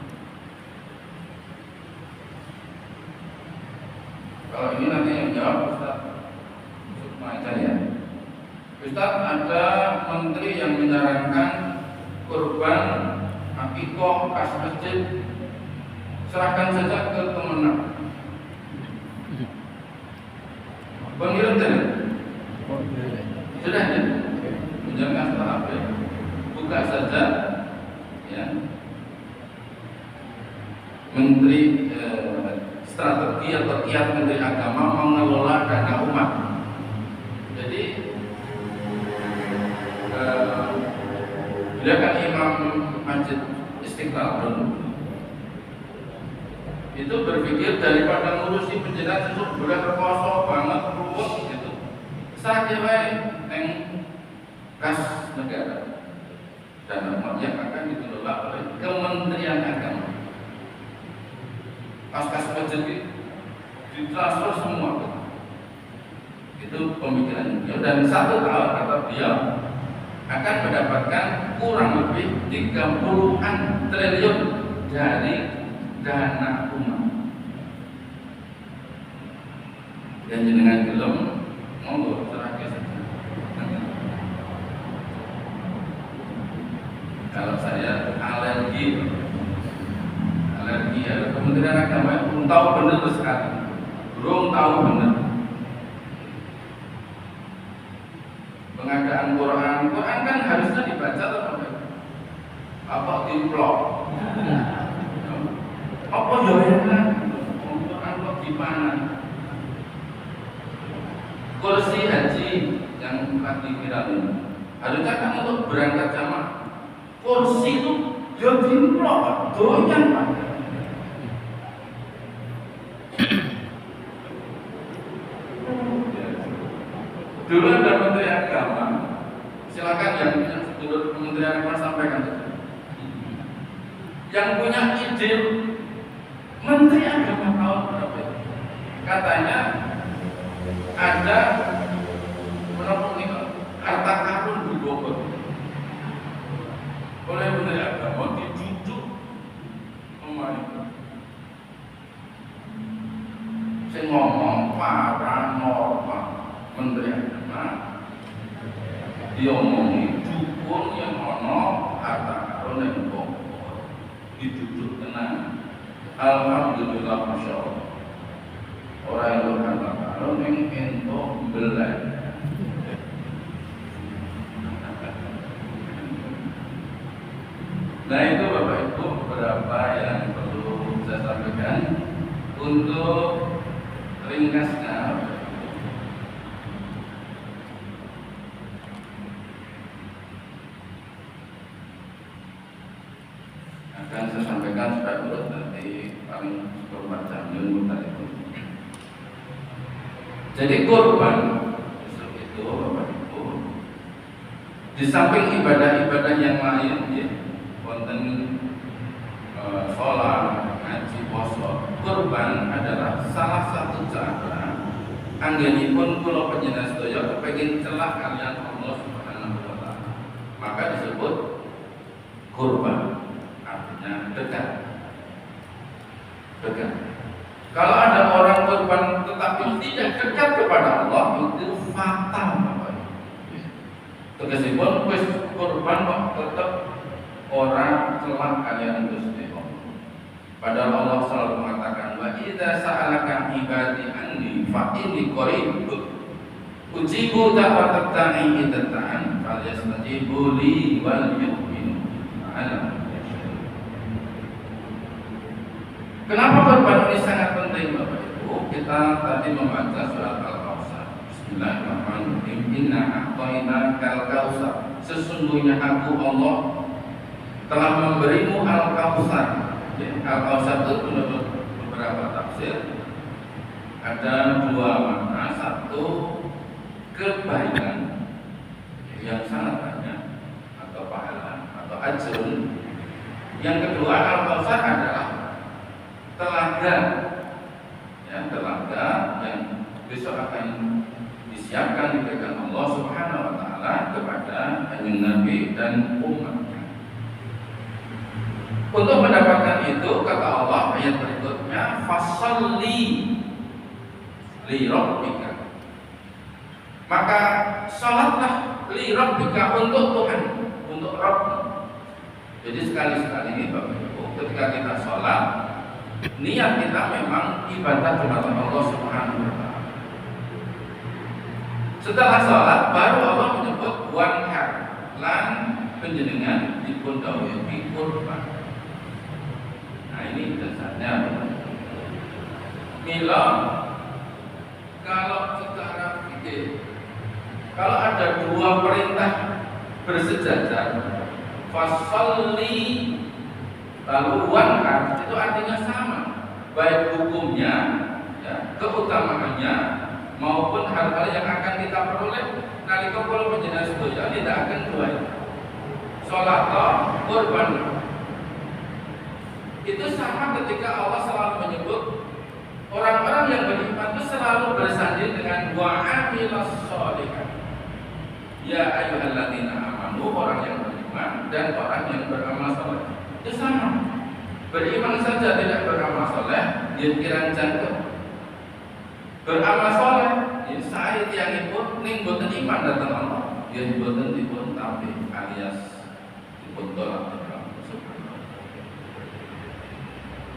Kalau ini nanti yang jawab Ustaz Sukma ya. Ustaz, ada menteri yang menyarankan kurban, akikoh, kas masjid, serahkan saja ke Kemenang. Pemilu tadi sudah ya, menjalankan tahap ya, buka saja ya. Menteri strategi atau kiat Menteri Agama mengelola dana umat. Jadi beliau kan Imam Masjid Istiqlal dulu. Itu berpikir daripada ngurusi penjerat itu boleh terkosong banget ruwet gitu. Saja yang kas negara dan umat yang akan dikelola oleh Kementerian Agama. Kas masjid ditransfer semua. Itu pemikiran beliau dan 1 tahun kata beliau akan mendapatkan kurang lebih 30-an triliun dari dana umat. Dan jenengan belum monggo serahkan saja. Kalau saya alergi ada Kementerian Agama belum tahu benar sekali, belum tahu benar. Pengadaan Quran kan harusnya dibaca atau apa diplok? Apa jawabnya? Quran kok gimana? Kursi haji yang tadi viral ini harusnya kan untuk berangkat jamaah. Kursi itu jadi diplok, doyan Pak. Dulu ada Menteri Agama Silakan yang punya sudut Kementerian Agama sampaikan. Yang punya ide Menteri Agama tahun berapa? Katanya ada harta karun di Bogor oleh Menteri Agama dijujuk kemarin. Saya ngomong paranormal Menteri Agama diomongi dukun yang ono harta karun yang Bogor dijujuk tenang. Alhamdulillah, masya Allah. Orang yang berharta karun yang ento belai. Nah itu Bapak Ibu beberapa yang perlu saya sampaikan. Untuk ringkasnya, akan saya sampaikan supaya urut nanti paling 24 jam tadi itu. Jadi kurban itu Bapak Ibu, di samping ibadah-ibadah yang lain, ya, konten sholat, ngaji, poso, kurban adalah salah satu cara anggenipun kula panjenengan sedaya kepengin celah kalian Allah Subhanahu wa taala. Maka disebut kurban, artinya dekat. Dekat. Kalau ada orang kurban tetapi tidak dekat kepada Allah, itu fatal Bapak. Tegasipun wis kurban kok tetap orang celah kalian Gusti Allah. Padahal Allah selalu mengatakan wa idza sa'alaka ibadi anni fa inni qarib ujibu da'wat da'i idza ta'an falyastajibu li wal yu'minu ana. Kenapa kurban ini sangat penting Bapak Ibu? Kita tadi membaca surat Al-Kautsar. Bismillahirrahmanirrahim. Inna a'tainakal kautsar. Sesungguhnya aku Allah telah memberimu Al-Kautsar. Al-Kautsar itu menurut beberapa tafsir ada dua makna. Satu, kebaikan yang sangat banyak atau pahala atau ajrun. Yang kedua, Al-Kautsar adalah telaga, ya, telaga yang besok akan disiapkan diberikan Allah Subhanahu wa taala kepada kanjeng Nabi dan umatnya. Untuk mendapatkan itu kata Allah ayat berikutnya, fasholli li rabbika. Maka salatlah li rabbika untuk Tuhan, untuk Rabb. Jadi sekali-sekali ini Bapak Ibu, ketika kita sholat, niat kita memang ibadah kepada Allah Subhanahu wa taala. Setelah sholat baru Allah menyebut wanhar lan panjenengan dipun dawuhi kurban. Nah ini dasarnya. Mila kalau secara fikih, kalau ada dua perintah bersejajar, fasholli lalu wanhar, itu artinya sama, baik hukumnya, ya, keutamaannya maupun hal-hal yang akan kita peroleh nalika kula panjenengan sedaya tidak akan dua itu. Salat kurban itu sama ketika Allah selalu menyebut orang-orang yang beriman itu selalu bersanding dengan wa amilas sholihat. Ya ayyuhalladzina amanu, orang yang beriman dan orang yang beramal saleh. Itu sama. Beriman saja tidak beramal saleh, dikira jantung. Beramal saleh, ya saya tiyangipun ning boten iman dhateng Allah, ya boten dipun tampi alias dipun tolak.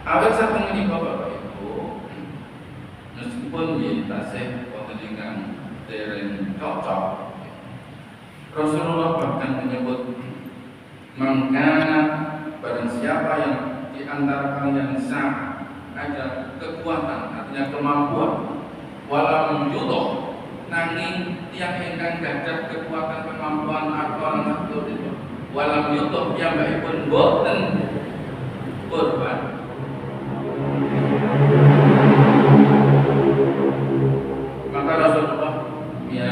Awet saking menika Bapak Ibu, meskipun nggih tasih wonten ingkang dereng cocok, Rasulullah bahkan menyebut mangkana barang siapa yang di antara kalian sah ada kekuatan, artinya kemampuan, walau yudoh nanging yang ingkang gadah kekuatan kemampuan akal makhluk itu walau yudoh piyambakipun boten kurban. Maka Rasulullah ya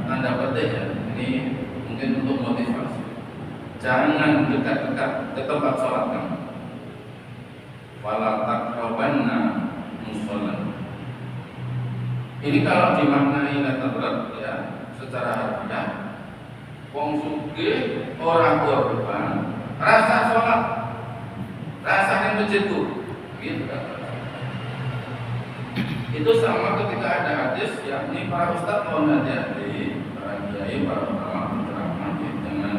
tanda petik ya, ini mungkin untuk jangan dekat-dekat ke tempat sholat kamu. Wala taqrabanna musholan. Ini kalau dimaknai letterer ya, secara harfiah, wong sugih orang korban, rasa sholat, rasa yang masjidku, gitu kan? Itu sama ketika ada hadis, yakni para ustadz mohon hati-hati, para kiai, para ulama penceramah, jangan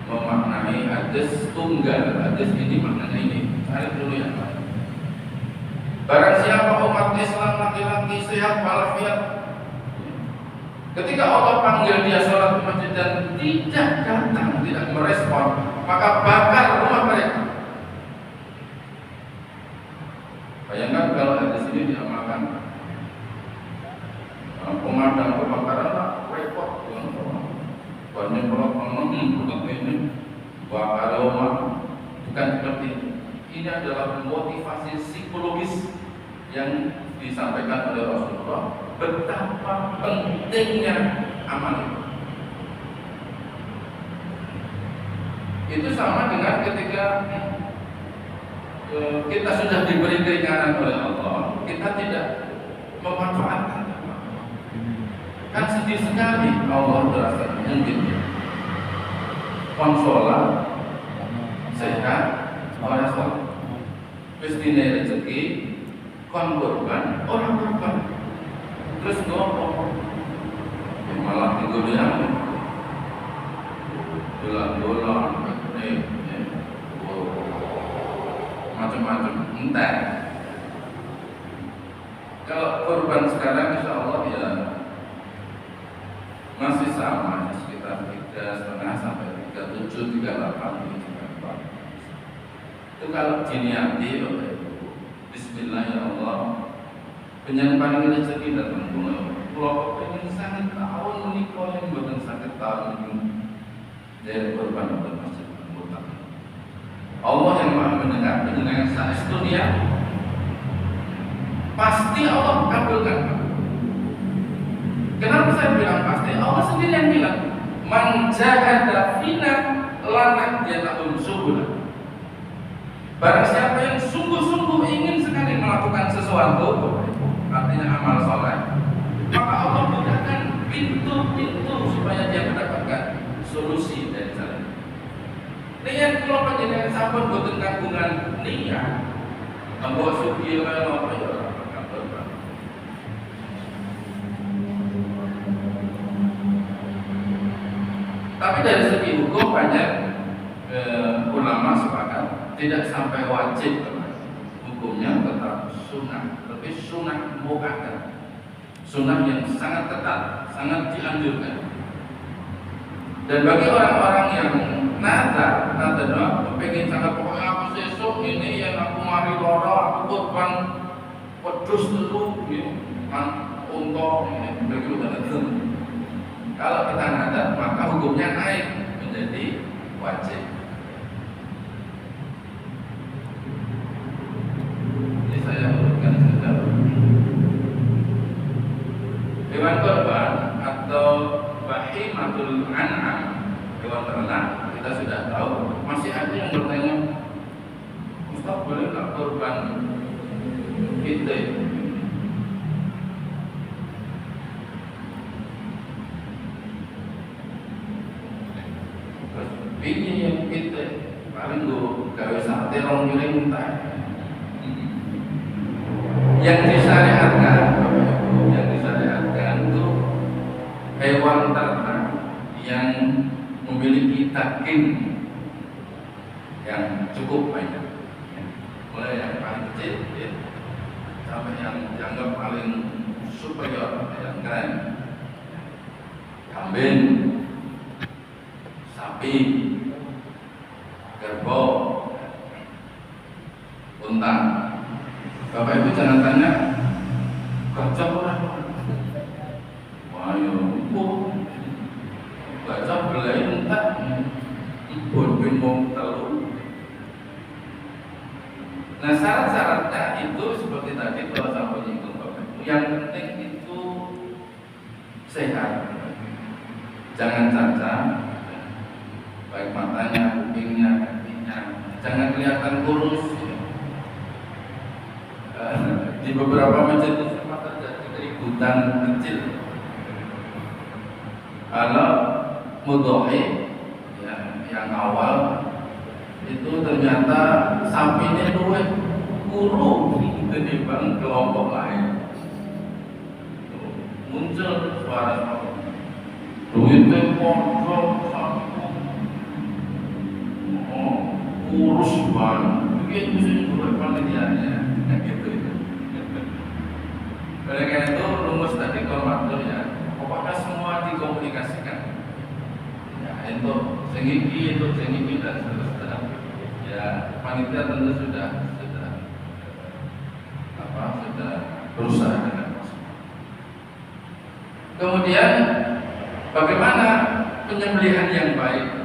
memaknai hadis tunggal. Hadis ini maknanya ini, cari dulu yang lain. Barang siapa umat Islam laki-laki sehat walafiat, ketika Allah panggil dia sholat di masjid dan tidak datang, tidak merespon, maka bakar rumah mereka. Bayangkan kalau hadis ini diamalkan, pemadam kebakaran repot, banyak pelakon ini bakar rumah, bukan seperti ini. Ini adalah motivasi psikologis yang disampaikan oleh Rasulullah, betapa pentingnya amal itu. Itu sama dengan ketika kita sudah diberi keringanan oleh Allah, kita tidak memanfaatkan. Kan sedih sekali Allah berasa mungkin konsola sehat orang sholat, mestinya rezeki kon korban orang korban, terus ngomong malah tinggal dia bulan-bulan macam-macam entah. Kalau korban sekarang insya Allah ya masih sama, sekitar 3,5 sampai 37, 38 gitu. Itu kalau diniati oleh Bismillah ya Allah, penyampaian rezeki datang kalau pengen sangat tahun menikah yang bukan sakit tahun ini dari korban untuk masjid Al-Mu'tad. Allah yang maha mendengar penjenengan saestu dia, pasti Allah kabulkan. Kenapa saya bilang pasti? Allah sendiri yang bilang, man jahada fina lanahdiyannahum subula. Barang siapa yang sungguh-sungguh ingin sekali melakukan sesuatu, artinya amal soleh, maka Allah bukakan pintu-pintu supaya dia mendapatkan solusi dari sana. Niat kalau penjenengan sampun boten kagungan niat, membawa sugi apa ya orang. Tapi dari segi hukum banyak ulama sepakat tidak sampai wajib, hukumnya tetap sunnah, tapi sunnah muakkad, sunnah yang sangat ketat, sangat dianjurkan. Dan bagi orang-orang yang nazar doa, pengen sangat pokoknya aku sesuk ini yang aku mari loro, aku korban wedhus dulu, kan untuk ini begitu dan itu. Kalau kita nazar maka hukumnya naik menjadi wajib. Saya urutkan saja. Hewan korban atau bahimatul an'am, hewan ternak, kita sudah tahu. Masih ada yang bertanya, Ustaz boleh nggak korban kita? Ini yang kita paling gue gawe sate rong miring entah. Yang disyariatkan itu hewan ternak yang memiliki daging yang cukup banyak, mulai yang paling kecil ya, sampai yang dianggap paling superior, yang keren, kambing, sapi, kerbau, unta. Bapak Ibu jangan tanya baca orang. Wah ya, baca belai entak, pun bingung telur. Nah syarat-syaratnya itu seperti tadi kalau sampai nyinggung Bapak Ibu, yang penting itu sehat, jangan cacat, baik matanya, kupingnya, kakinya, jangan kelihatan kurus. Di beberapa masjid itu sempat terjadi keributan kecil. Kalau mudho'i yang awal itu ternyata sapinya luwih kuru ketimbang kelompok lain. Muncul suara duitnya pondok kurus banget. Begitu sih buat penelitiannya, gitu. Oleh karena itu rumus tadi koordinator ya, pokoknya semua dikomunikasikan. Ya, itu sengiki dan seterusnya. Ya, panitia tentu sudah berusaha dengan maksimal. Kemudian bagaimana penyembelihan yang baik?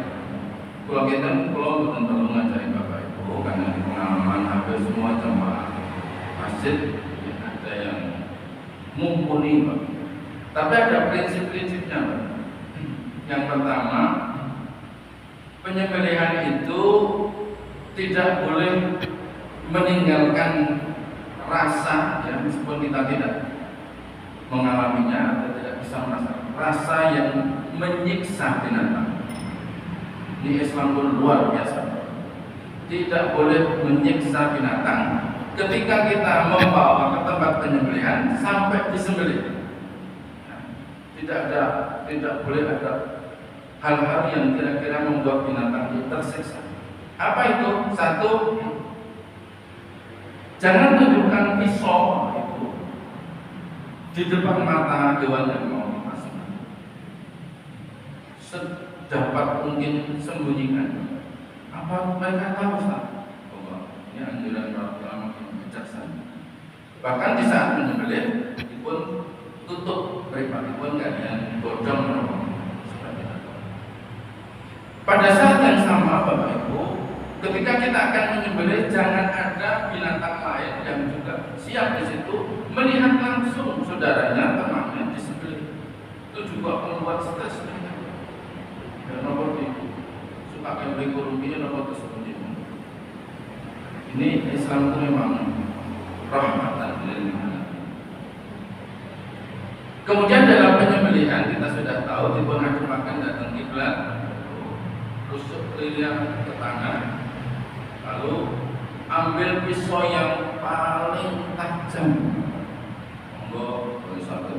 Kalau kita betul ngajari Bapak Ibu karena di pengalaman hampir semua jemaah masjid ada yang mumpuni, Pak. Tapi ada prinsip-prinsipnya, Pak. Yang pertama, penyembelihan itu tidak boleh meninggalkan rasa, ya, meskipun kita tidak mengalaminya atau tidak bisa merasakan rasa yang menyiksa binatang. Di Islam pun luar biasa. Tidak boleh menyiksa binatang ketika kita membawa ke tempat penyembelihan sampai disembelih. Tidak boleh ada hal-hal yang kira-kira membuat binatang itu tersiksa. Apa itu? Satu, jangan tunjukkan pisau itu di depan mata hewan yang mau dimasuk. Sedapat mungkin sembunyikan. Apa mereka tahu, Ustaz? Ini anjuran para ulama yang bijaksana. Bahkan di saat menyembelih pun tutup pribadi pun kalian bodong seperti itu. Pada saat yang sama, Bapak Ibu, ketika kita akan menyembelih, jangan ada binatang lain yang juga siap di situ melihat langsung saudaranya, temannya disembelih. Itu juga membuat stres. Dan nomor itu suka memberi kurungnya nomor tersebut. Ini Islam itu memang rahmatan lil alamin. Kemudian dalam penyembelihan kita sudah tahu dipengadumakan datang kiblat, rusuk lidah ke tangan, lalu ambil pisau yang paling tajam. Monggo boleh satu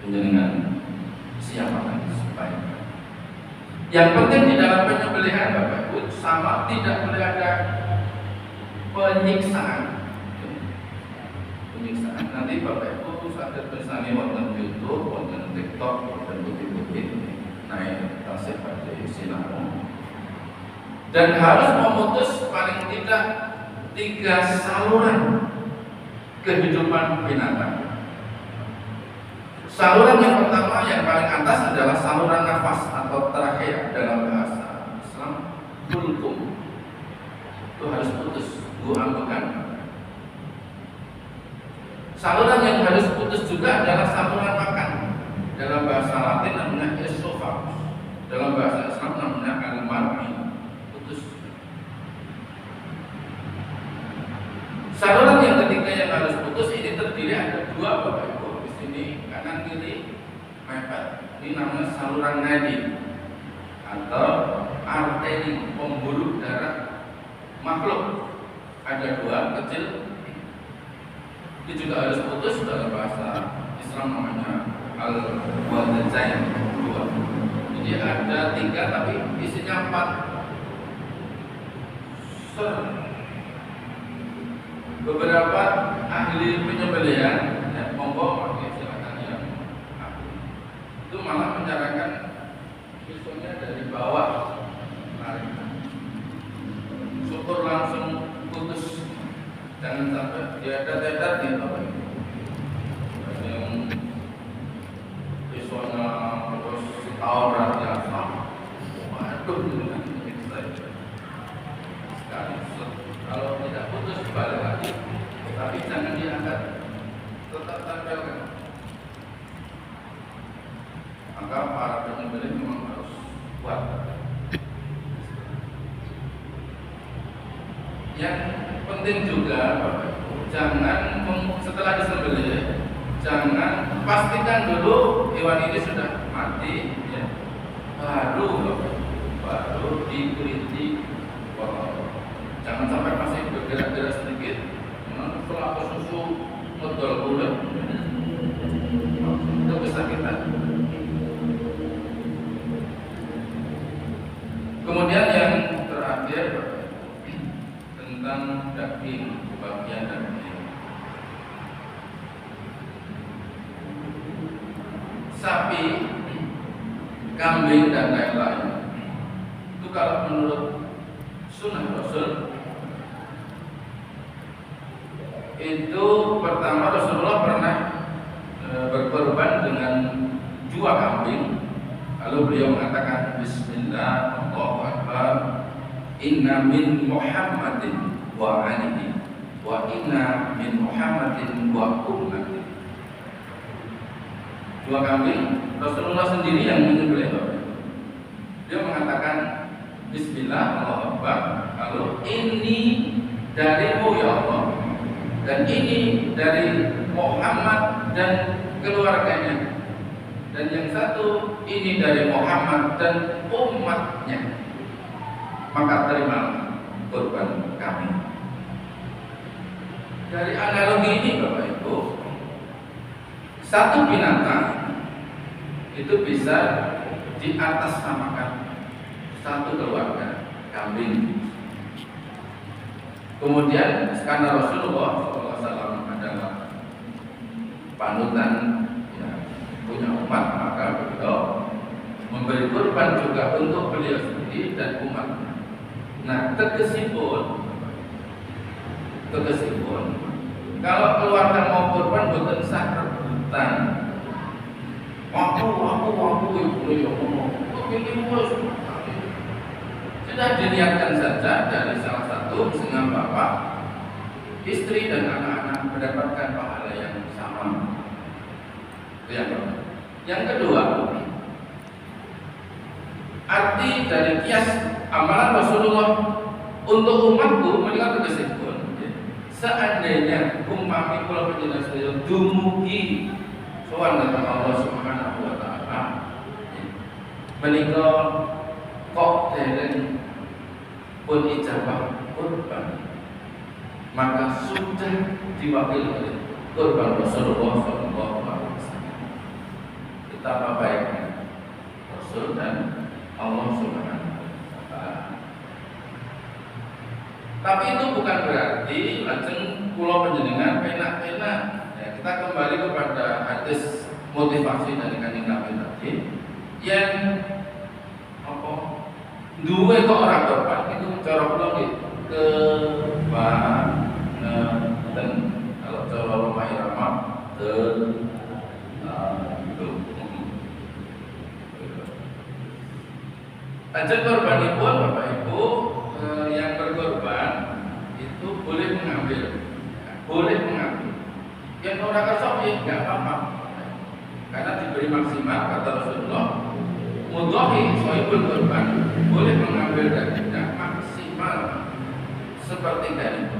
penjenengan siapkan supaya. Yang penting di dalam penyembelihan Bapak Ibu sama tidak boleh ada penyiksaan. Nanti Bapak Ibu sadar bersama wonten YouTube, wonten TikTok, wonten bukti-bukti naik tasik pada silakan. Dan harus memutus paling tidak 3 saluran kehidupan binatang. Saluran yang pertama yang paling atas adalah saluran nafas atau trachea dalam bahasa Islam, hulkum. Itu harus putus, ambekan. Saluran yang harus putus juga adalah saluran makan. Dalam bahasa Latin namanya esophagus. Dalam bahasa Islam namanya al-mar'i. Putus. Saluran yang ketiga yang harus putus ini terdiri ada 2 Bapak Ibu. Di sini kanan kiri mepet. Ini namanya saluran nadi atau arteri pembuluh darah makhluk. Ada 2 kecil. Ini juga harus putus dalam bahasa Islam namanya al-wadajain 2. Jadi ada 3 tapi isinya 4. Beberapa ahli penyembelihan, ya, monggo silakan ya. Itu malah menyarankan pisaunya dari bawah, tarik. Syukur langsung putus. Jangan sampai dia ada di bawah itu. Yang pisaunya terus setahun rasa, waduh, sekali. Kalau tidak putus balik lagi, tapi jangan diangkat, tetap tempelkan. Maka para penyembelih memang harus kuat. Yang penting juga Bapak Ibu, jangan setelah disembelih, jangan pastikan dulu hewan ini sudah mati, ya. Baru dikuliti potong. Jangan sampai masih bergerak-gerak sedikit, setelah susu ngedol kulit, itu kesakitan. Kemudian yang terakhir tentang daging, bagian daging. Sapi, kambing dan lain-lain itu kalau menurut sunnah Rasul itu pertama Rasulullah pernah berkorban dengan 2 kambing, lalu beliau mengatakan Bismillah, Allahu Akbar, inna min Muhammadin wa alihi wa inna min Muhammadin wa ummati. 2 kambing, Rasulullah sendiri yang menyembelih. Dia mengatakan Bismillah, Allahu Akbar, lalu ini darimu ya Allah, dan ini dari Muhammad dan keluarganya, dan yang satu ini dari Muhammad dan umatnya, maka terima kurban kami. Dari analogi ini Bapak Ibu, satu binatang itu bisa di atas namakan satu keluarga, kambing. Kemudian karena Rasulullah SAW adalah panutan, ya, punya umat, maka beliau memberi kurban juga untuk beliau sendiri dan umatnya. Nah, tegesipun kalau keluarga mau kurban bukan sah rebutan. Aku ibu sudah diniatkan saja dari salah satu, sehingga bapak, istri dan anak-anak mendapatkan pahala yang sama. Yang kedua, arti dari kias amalan Rasulullah untuk umatku menikah kesimpulan. Seandainya umpami kula panjenengan sedaya dumugi sowan dhateng Allah Subhanahu wa taala, menika kok dereng pun ijabah kurban, maka sudah diwakili oleh kurban Rasulullah SAW. Betapa baiknya Rasul dan Allah Subhanahu wa taala. Tapi itu bukan berarti lajeng kula panjenengan penak-penak. Ya, kita kembali kepada hadis motivasi dari Kanjeng Nabi tadi yang apa? Duwe kok orang korban itu cara kula nggih dan kalau cara Roma Irama itu. Ajak korbanipun Bapak Ibu, yang berkorban itu boleh mengambil. Yang orang kesok ya nggak apa-apa, karena diberi maksimal kata Rasulullah. Mudhahi sohibul korban boleh mengambil dagingnya maksimal sepertiga itu.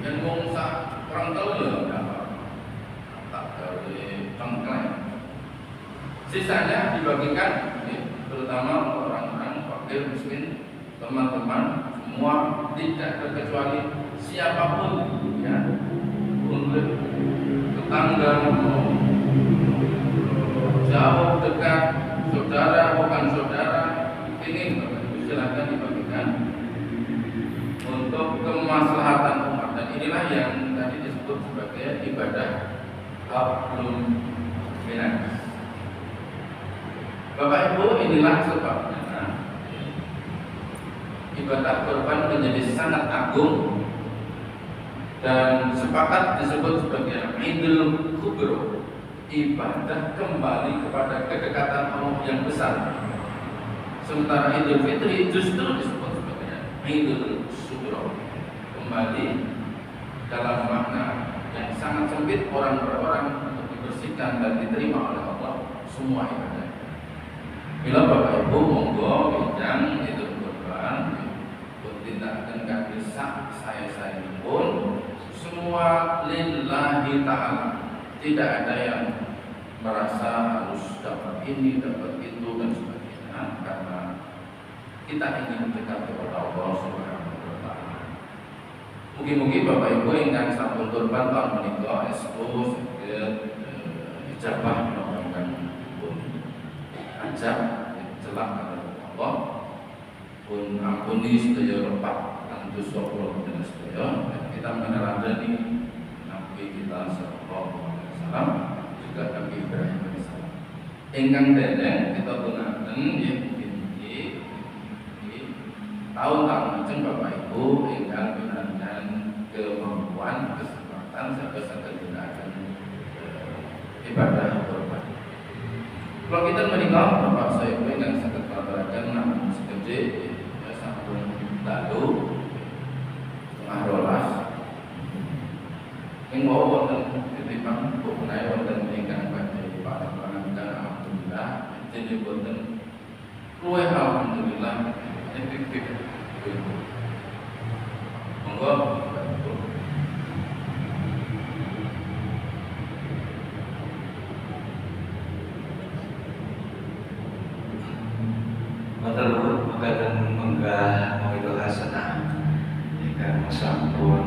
Yang mau orang tahu ya nggak apa-apa, tak dari cengkleng. Sisanya dibagikan, terutama untuk orang-orang fakir miskin, teman-teman semua, tidak terkecuali siapapun, ya, untuk tetangga, jauh, dekat, saudara, bukan saudara, ini silakan dibagikan untuk kemaslahatan umat. Dan inilah yang tadi disebut sebagai ibadah hablum minas. Bapak Ibu, inilah sebabnya ibadah kurban menjadi sangat agung dan sepakat disebut sebagai Idul Kubro, ibadah kembali kepada kedekatan Allah yang besar. Sementara Idul Fitri justru disebut sebagai Idul Subro, kembali dalam makna yang sangat sempit, orang per orang untuk dibersihkan dan diterima oleh Allah semua ibadah. Bila Bapak Ibu monggo bidang Idul Kurban tindakan kaki saya pun semua lillahi ta'ala. Tidak ada yang merasa harus dapat ini, dapat itu dan sebagainya, karena kita ingin dekat kepada Allah Subhanahu wa taala. Mungkin Bapak Ibu ingkang sampun turban tahun menika estu saged ijabah melakukan pun ajab celak Allah pun ampuni sedaya repak lan dosa kula panjenengan sedaya. Kita meneladani Nabi kita sallallahu alaihi wasallam juga Nabi Ibrahim alaihissalam. Ingkang dereng kita gunakan tahun-tahun lajeng Bapak Ibu ingkang pinangan kemampuan kesempatan saged gunakan ibadah kurban. Kalau kita menikah Bapak saya ingkang saged kabaraken namun segede sampun lalu setengah rolas ing wonten titipan menawi wonten ingkang badhe pangapunten alhamdulillah jeneng wonten luwih alhamdulillah efektif. Monggo matur nuwun mekaten menggah mawilah hasanah ingkang sampun